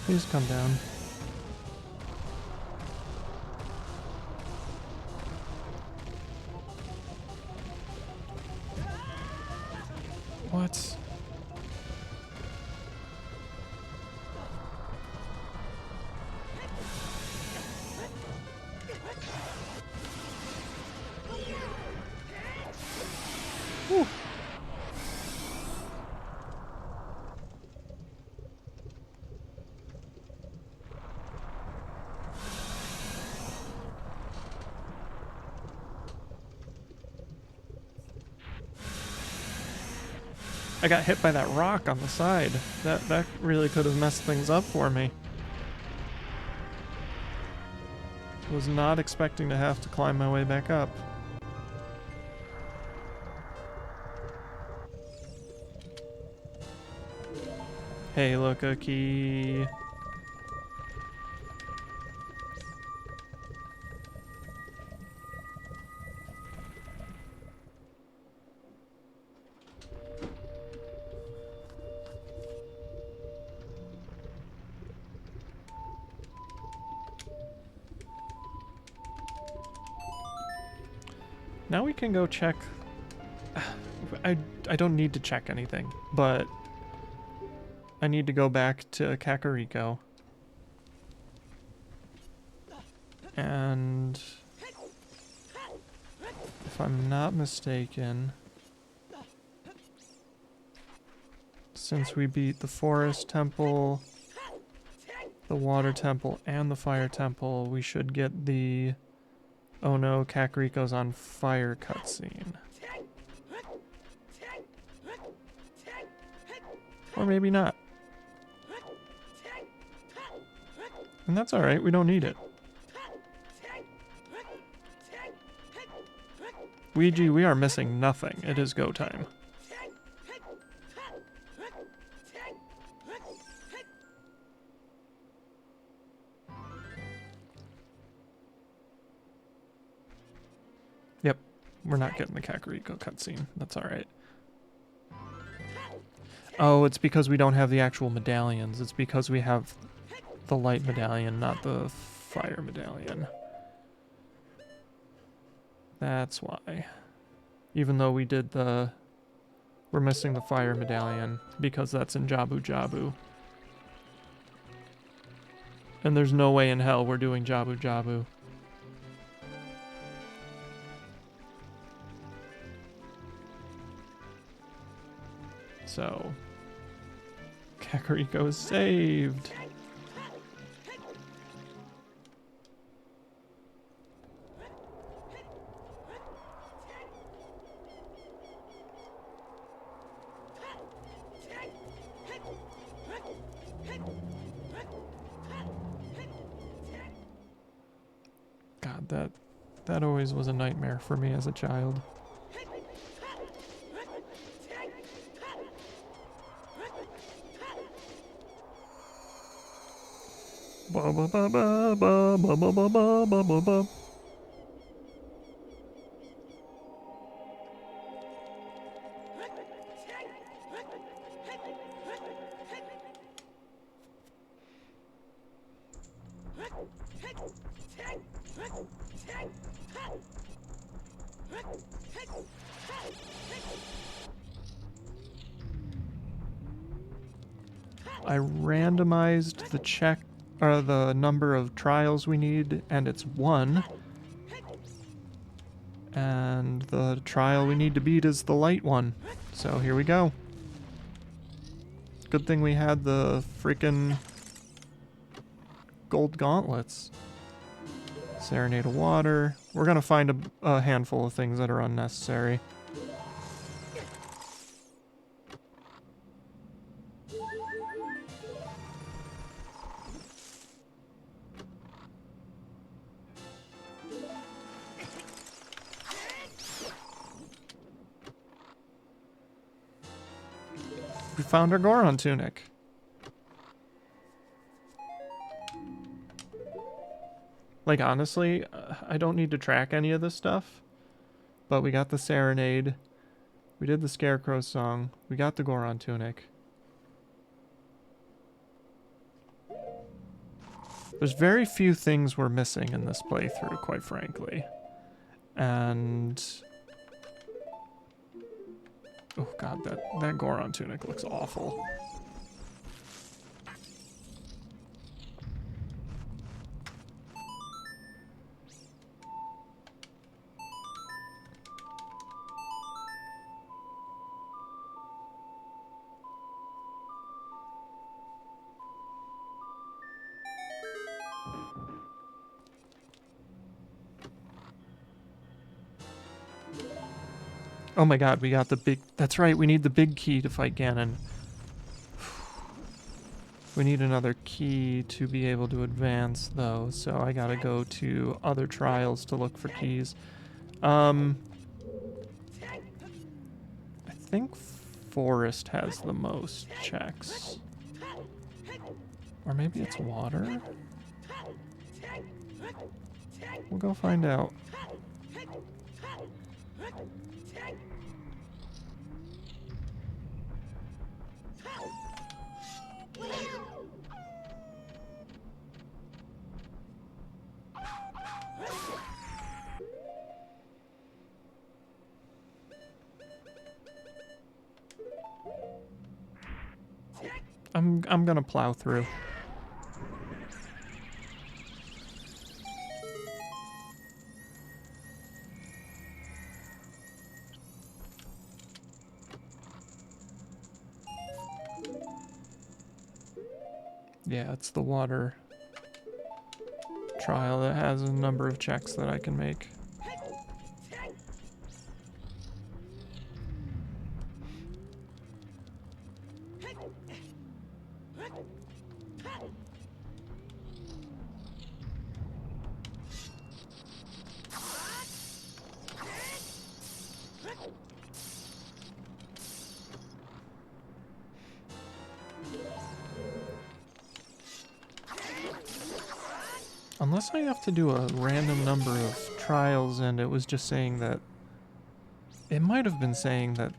Please come down. What? Whew. I got hit by that rock on the side. That really could have messed things up for me. Was not expecting to have to climb my way back up. Hey, look, a key. Now we can go check. I don't need to check anything, but I need to go back to Kakariko. And if I'm not mistaken, since we beat the Forest Temple, the Water Temple, and the Fire Temple, we should get the "Oh no, Kakariko's on fire" cutscene. Or maybe not. And that's alright, we don't need it. Ouija, we are missing nothing. It is go time. Yep, we're not getting the Kakariko cutscene. That's alright. Oh, it's because we don't have the actual medallions. It's because we have the light medallion, not the fire medallion. That's why. Even though we did the... We're missing the fire medallion because that's in Jabu Jabu. And there's no way in hell we're doing Jabu Jabu. So... Kakariko is saved! God, that always was a nightmare for me as a child. Ba ba ba ba ba ba ba ba ba ba ba ba. I randomized the number of trials we need, and it's 1. And the trial we need to beat is the light one. So here we go. Good thing we had the freaking gold gauntlets. Serenade of water. We're gonna find a handful of things that are unnecessary. We found our Goron tunic. Like, honestly, I don't need to track any of this stuff. But we got the Serenade. We did the Scarecrow song. We got the Goron tunic. There's very few things we're missing in this playthrough, quite frankly. And... oh god, that Goron tunic looks awful. Oh my god, we got the big... That's right, we need the big key to fight Ganon. We need another key to be able to advance, though, so I gotta go to other trials to look for keys. I think Forest has the most checks. Or maybe it's water? We'll go find out. I'm gonna plow through. Yeah, it's the water trial that has a number of checks that I can make. Unless I have to do a random number of trials and it was just saying that... It might have been saying that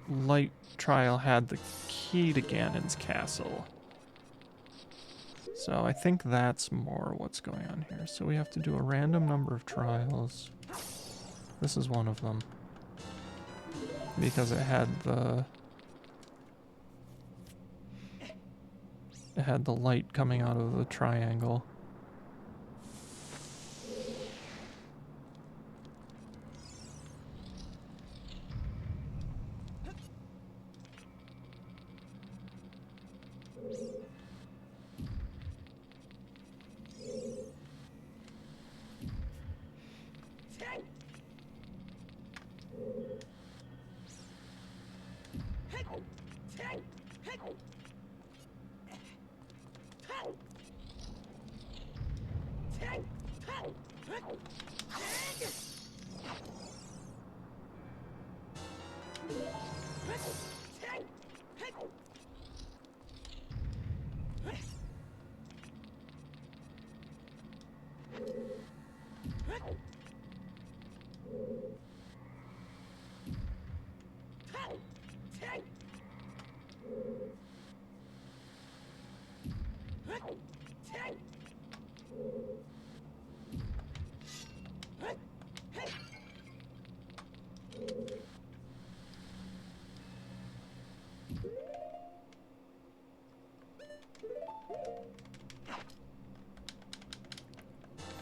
Light Trial had the key to Ganon's castle. So I think that's more what's going on here. So we have to do a random number of trials. This is one of them. Because it had the... It had the light coming out of the triangle.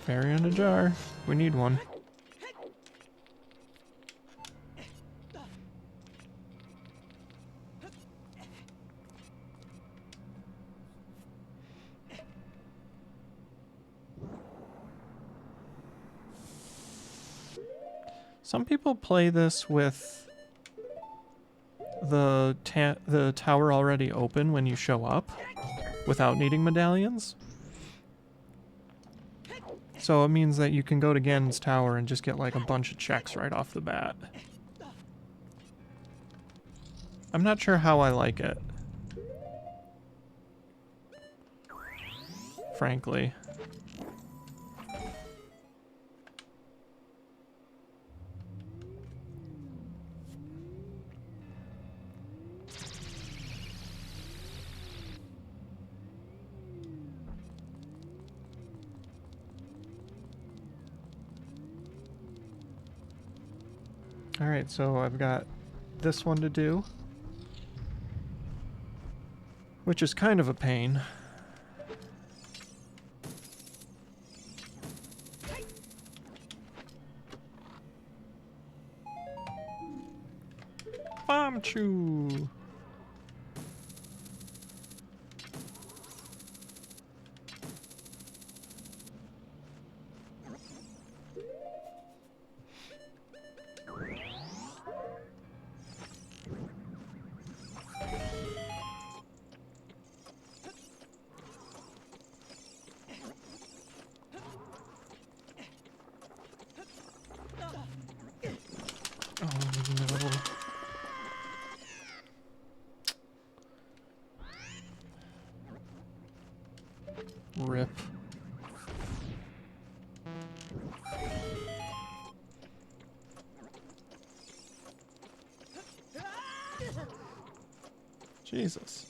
Fairy in a jar. We need one. Some people play this with the tower already open when you show up without needing medallions. So it means that you can go to Ganon's tower and just get like a bunch of checks right off the bat. I'm not sure how I like it, frankly. Alright, so I've got this one to do, which is kind of a pain. Bomb chew! Jesus.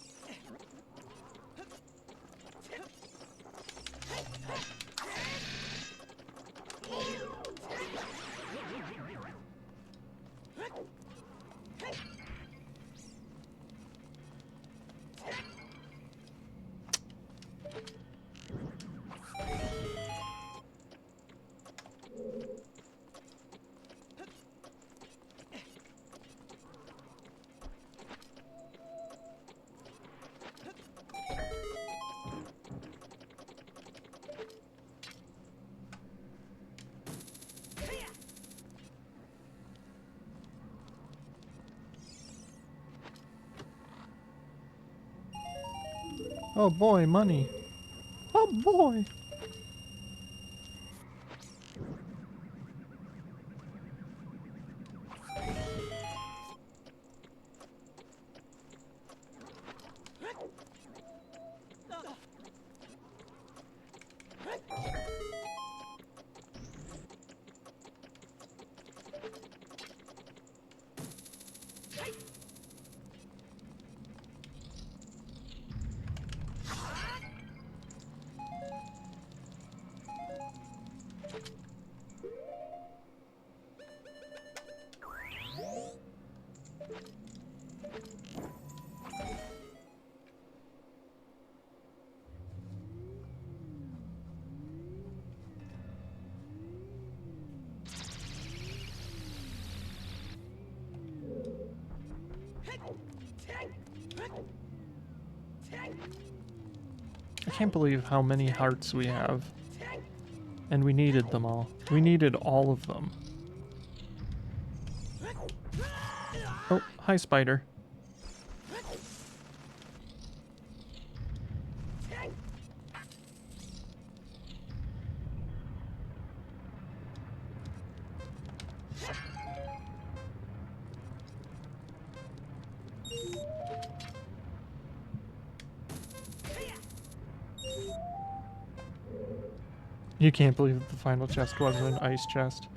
Oh boy, money. Oh boy. I can't believe how many hearts we have. And we needed them all. We needed all of them. Oh, hi, spider. You can't believe that the final chest wasn't an ice chest.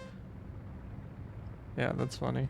Yeah, that's funny.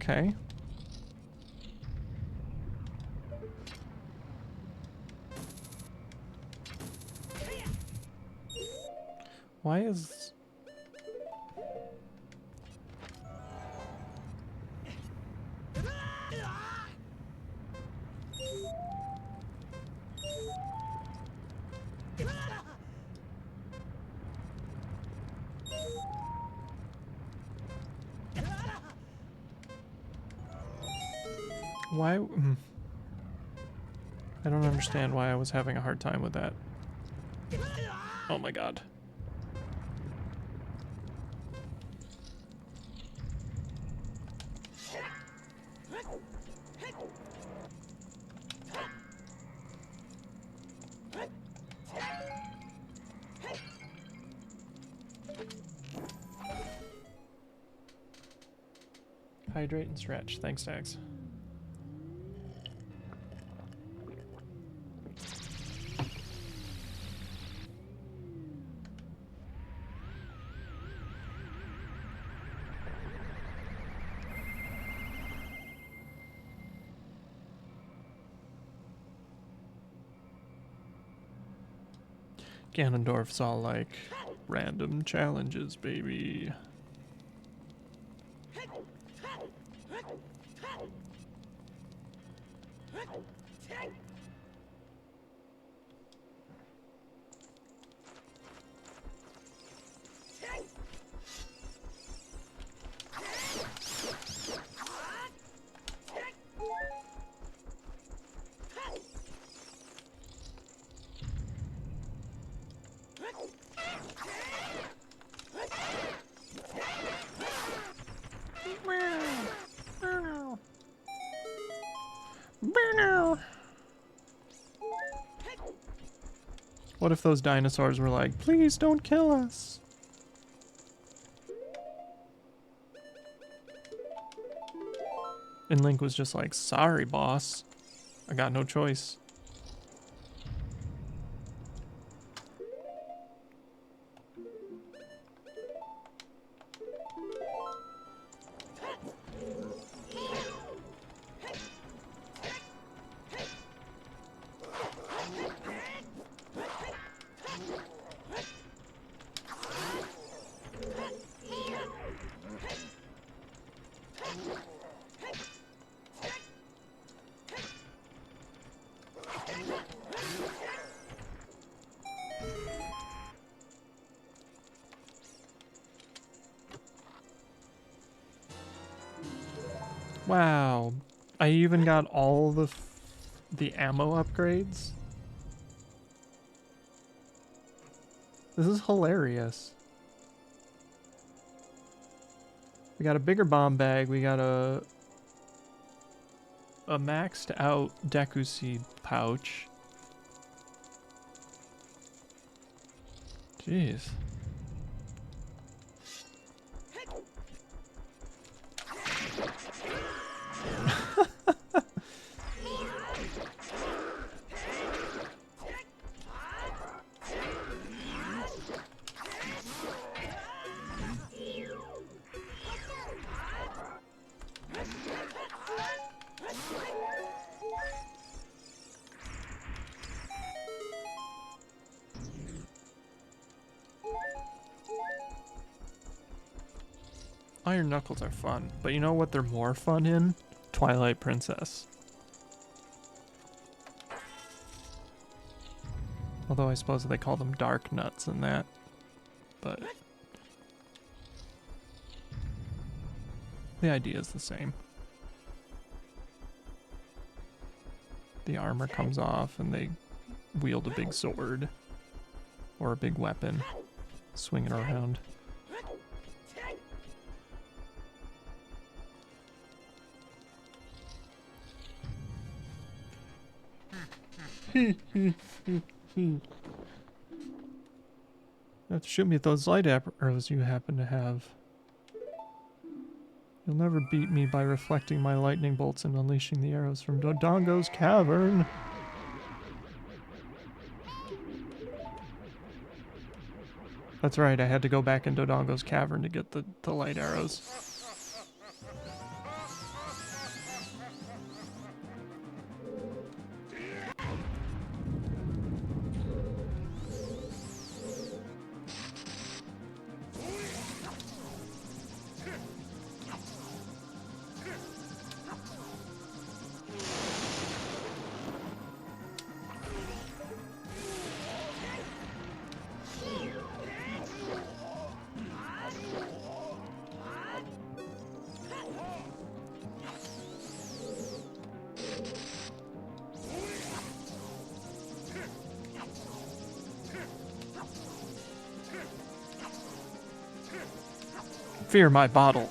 Okay. Why is... Why... I don't understand why I was having a hard time with that. Oh my god. Hydrate and stretch. Thanks, Dax. Ganondorf's all like, random challenges, baby. What if those dinosaurs were like, please don't kill us? And Link was just like, sorry, boss. I got no choice. Wow, I even got all the ammo upgrades. This is hilarious. We got a bigger bomb bag. We got a maxed out Deku Seed pouch. Jeez. Iron Knuckles are fun, but you know what they're more fun in? Twilight Princess. Although I suppose they call them Dark Nuts in that, but the idea is the same. The armor comes off and they wield a big sword or a big weapon, swing it around. You have to shoot me with those light arrows you happen to have. You'll never beat me by reflecting my lightning bolts and unleashing the arrows from Dodongo's cavern. That's right, I had to go back in Dodongo's cavern to get the light arrows. Fear my bottle.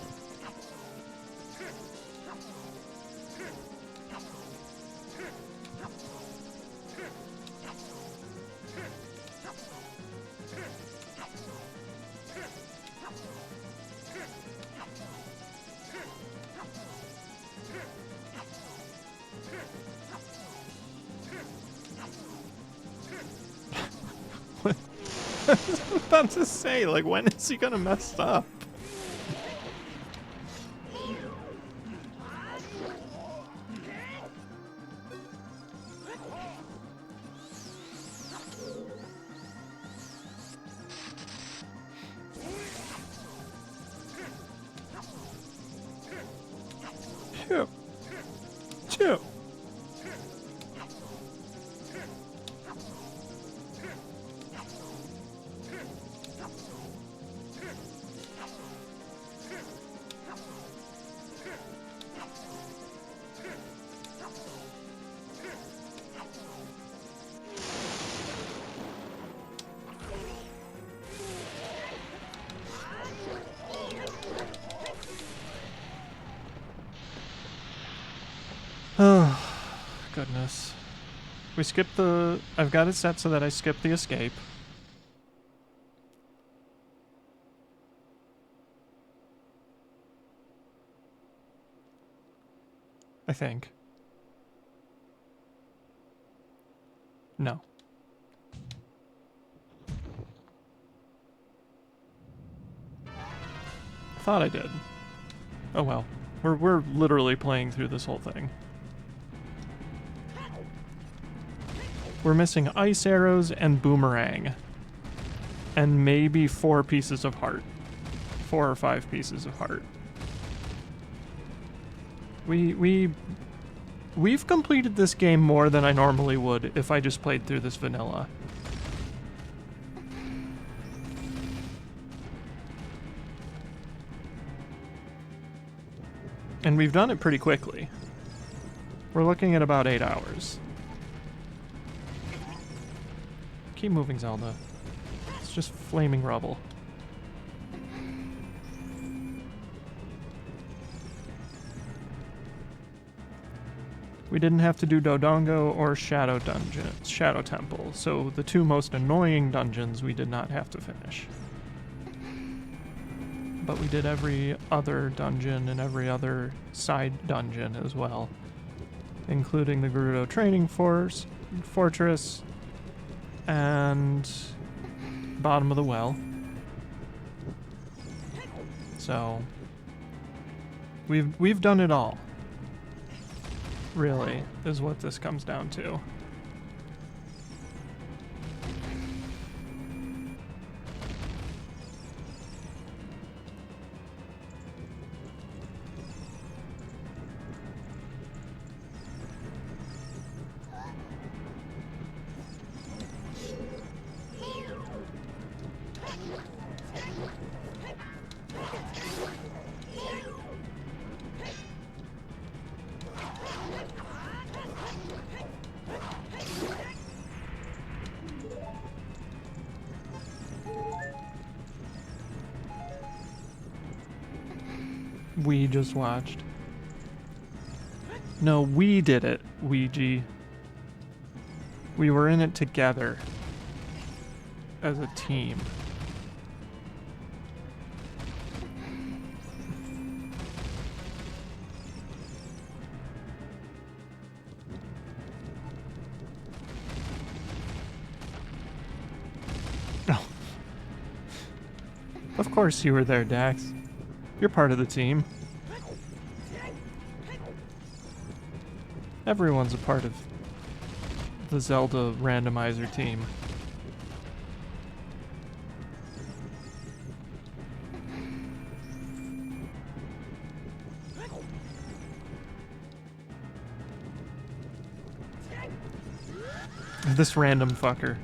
What? I was about to say, like, when is he gonna mess up? Chew. Oh, goodness. We skip the... I've got it set so that I skip the escape. I think. No. Thought I did. Oh well. We're literally playing through this whole thing. We're missing ice arrows and boomerang. And maybe 4 pieces of heart. 4 or 5 pieces of heart. We've completed this game more than I normally would if I just played through this vanilla. And we've done it pretty quickly. We're looking at about 8 hours. Keep moving, Zelda. It's just flaming rubble. We didn't have to do Dodongo or Shadow Dungeon, Shadow Temple, so the 2 most annoying dungeons we did not have to finish. But we did every other dungeon and every other side dungeon as well, including the Gerudo Training Fortress and bottom of the well. So we've done it all. Really, is what this comes down to. We just watched. No, we did it, Ouija. We were in it together. As a team. Oh. Of course you were there, Dax. You're part of the team. Everyone's a part of the Zelda randomizer team. This random fucker.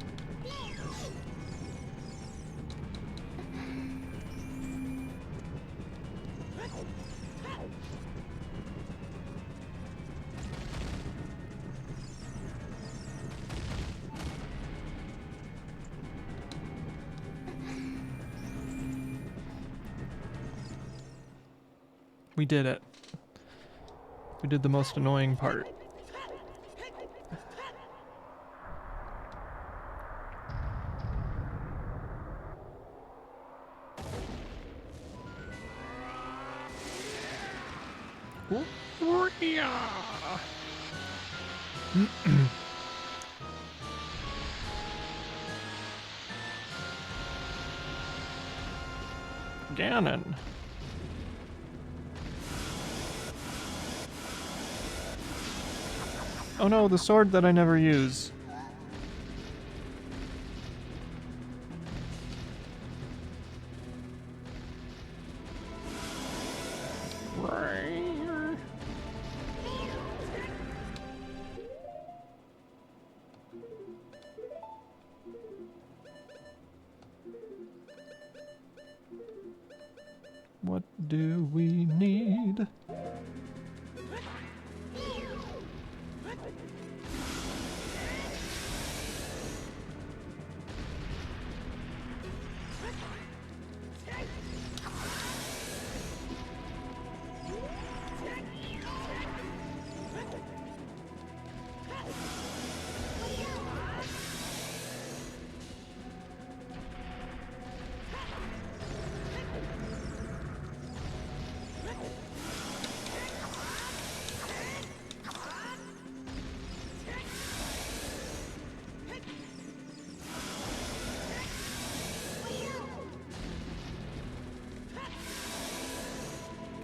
We did it. We did the most annoying part. Ganon. Oh no, the sword that I never use. What do we need?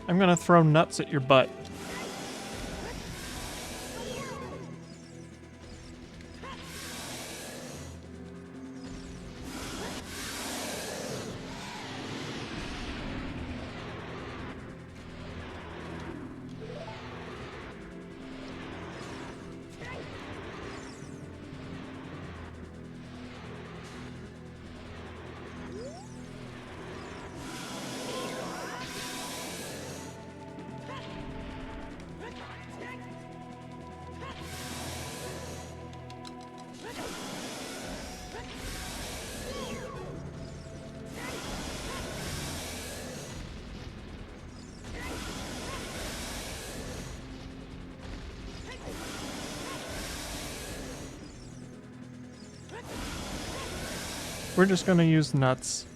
I'm gonna throw nuts at your butt. We're just gonna use nuts.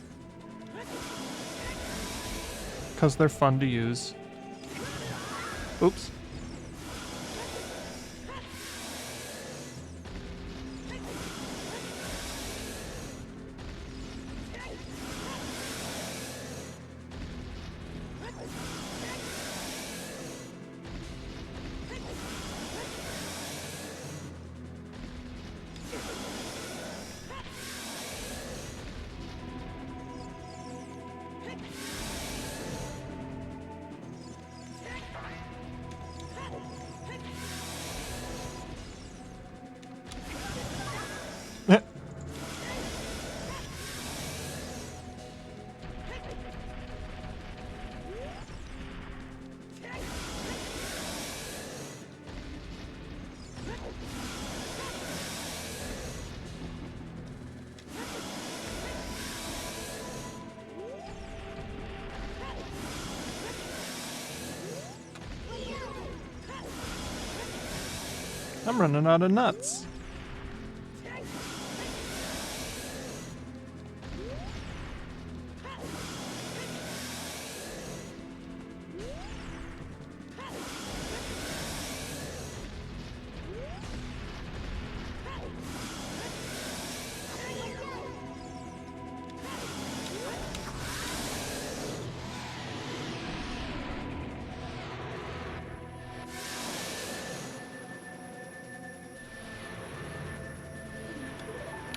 Because they're fun to use. Oops. I'm running out of nuts.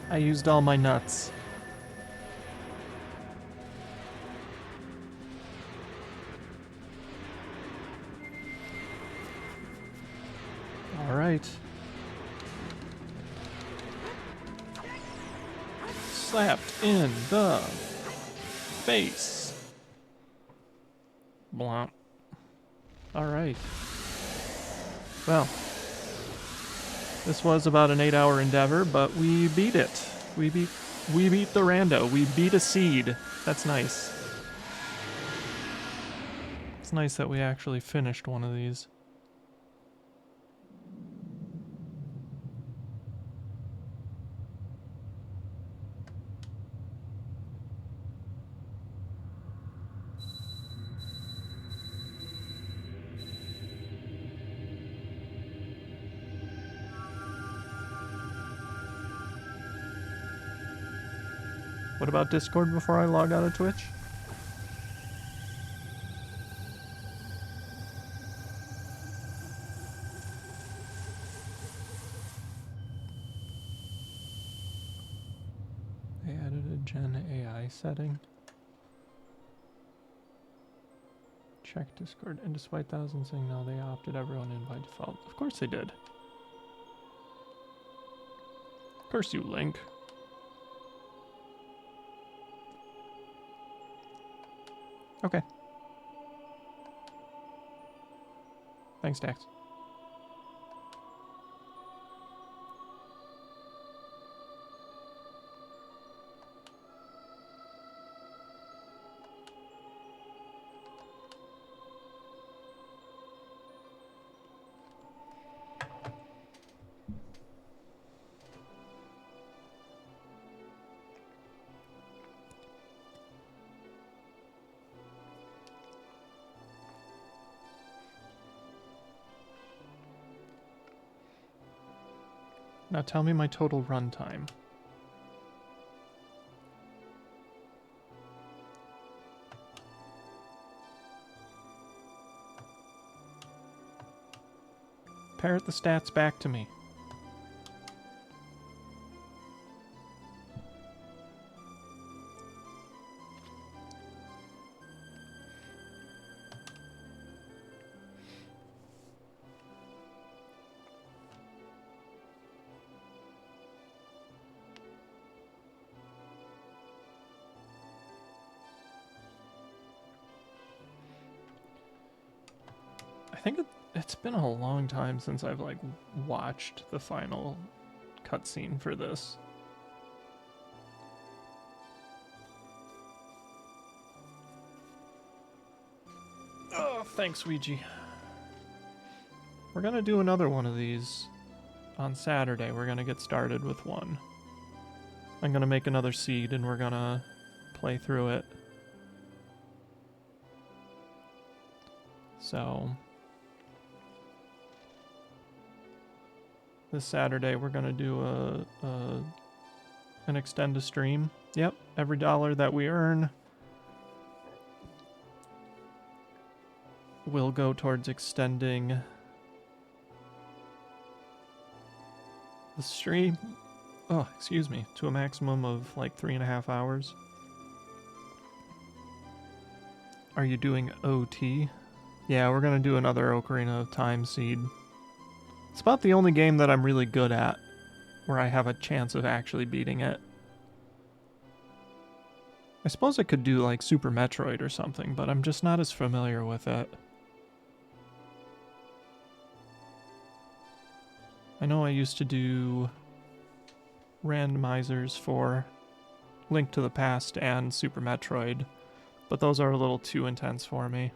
I used all my nuts. All right. Slapped in the face. Blah. All right. Well, this was about an 8-hour endeavor, but we beat it. We beat the rando. We beat a seed. That's nice. It's nice that we actually finished one of these. What about Discord before I log out of Twitch? They added a Gen AI setting. Check Discord, and despite thousands saying no, they opted everyone in by default. Of course they did. Of course you, Link. Okay. Thanks, Dax. Now tell me my total runtime. Parrot the stats back to me. I think it's been a long time since I've like watched the final cutscene for this. Oh, thanks, Ouija. We're gonna do another one of these on Saturday. We're gonna get started with one. I'm gonna make another seed and we're gonna play through it. So this Saturday we're gonna do an extend a stream. Yep, every dollar that we earn will go towards extending the stream. Oh, excuse me, to a maximum of like 3.5 hours. Are you doing OT? Yeah, we're gonna do another Ocarina of Time seed. It's about the only game that I'm really good at, where I have a chance of actually beating it. I suppose I could do like Super Metroid or something, but I'm just not as familiar with it. I know I used to do randomizers for Link to the Past and Super Metroid, but those are a little too intense for me.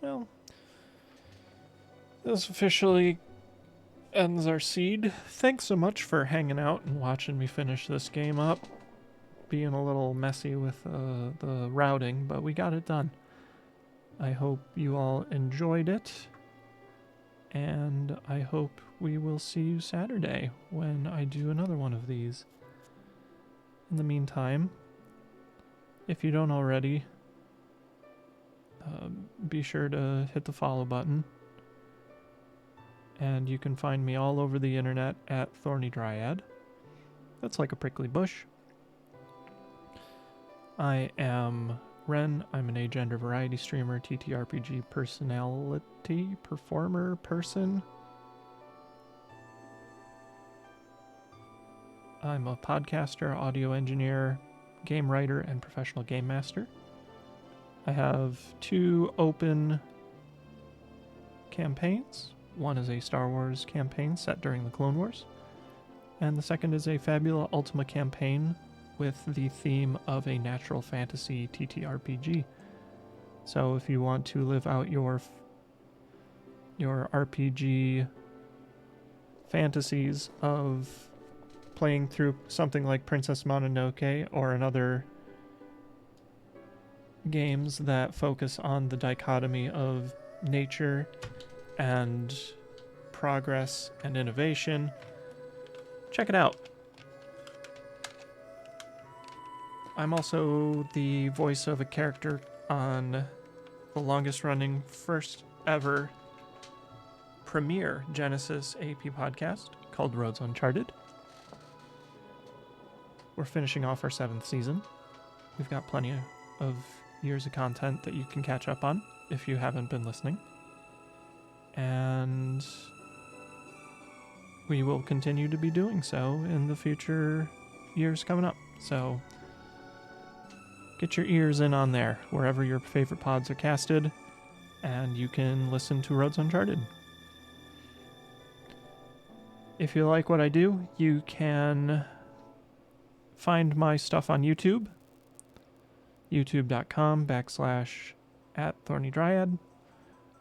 Well, this officially ends our seed. Thanks so much for hanging out and watching me finish this game up. Being a little messy with the routing, but we got it done. I hope you all enjoyed it, and I hope we will see you Saturday when I do another one of these. In the meantime, if you don't already, be sure to hit the follow button. And you can find me all over the internet at Thorny Dryad. That's like a prickly bush. I am Ren. I'm an agender variety streamer, TTRPG personality, performer, person. I'm a podcaster, audio engineer, game writer, and professional game master. I have 2 open campaigns. One is a Star Wars campaign set during the Clone Wars, and the second is a Fabula Ultima campaign with the theme of a natural fantasy TTRPG. So if you want to live out your RPG fantasies of playing through something like Princess Mononoke or another games that focus on the dichotomy of nature and progress and innovation, check it out. I'm also the voice of a character on the longest running, first ever premiere Genesis AP podcast called Roads Uncharted. We're finishing off our 7th season. We've got plenty of years of content that you can catch up on if you haven't been listening. And we will continue to be doing so in the future years coming up. So get your ears in on there, wherever your favorite pods are casted. and you can listen to Roads Uncharted. If you like what I do, you can find my stuff on YouTube, youtube.com/@ThornyDryad.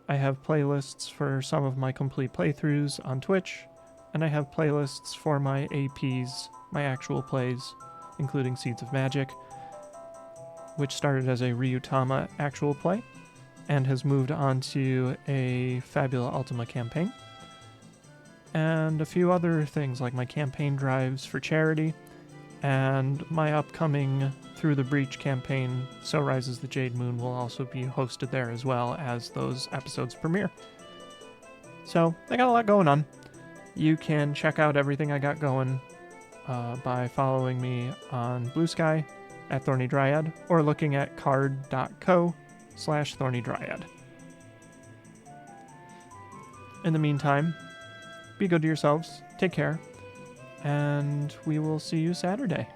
I have playlists for some of my complete playthroughs on Twitch, and I have playlists for my APs, my actual plays, including Seeds of Magic, which started as a Ryutama actual play and has moved on to a Fabula Ultima campaign, and a few other things like my campaign drives for charity and my upcoming Through the Breach campaign, So Rises the Jade Moon, will also be hosted there as well as those episodes premiere. So I got a lot going on. You can check out everything I got going by following me on Blue Sky @ThornyDryad or looking at card.co/ThornyDryad. In the meantime, be good to yourselves, take care, and we will see you Saturday.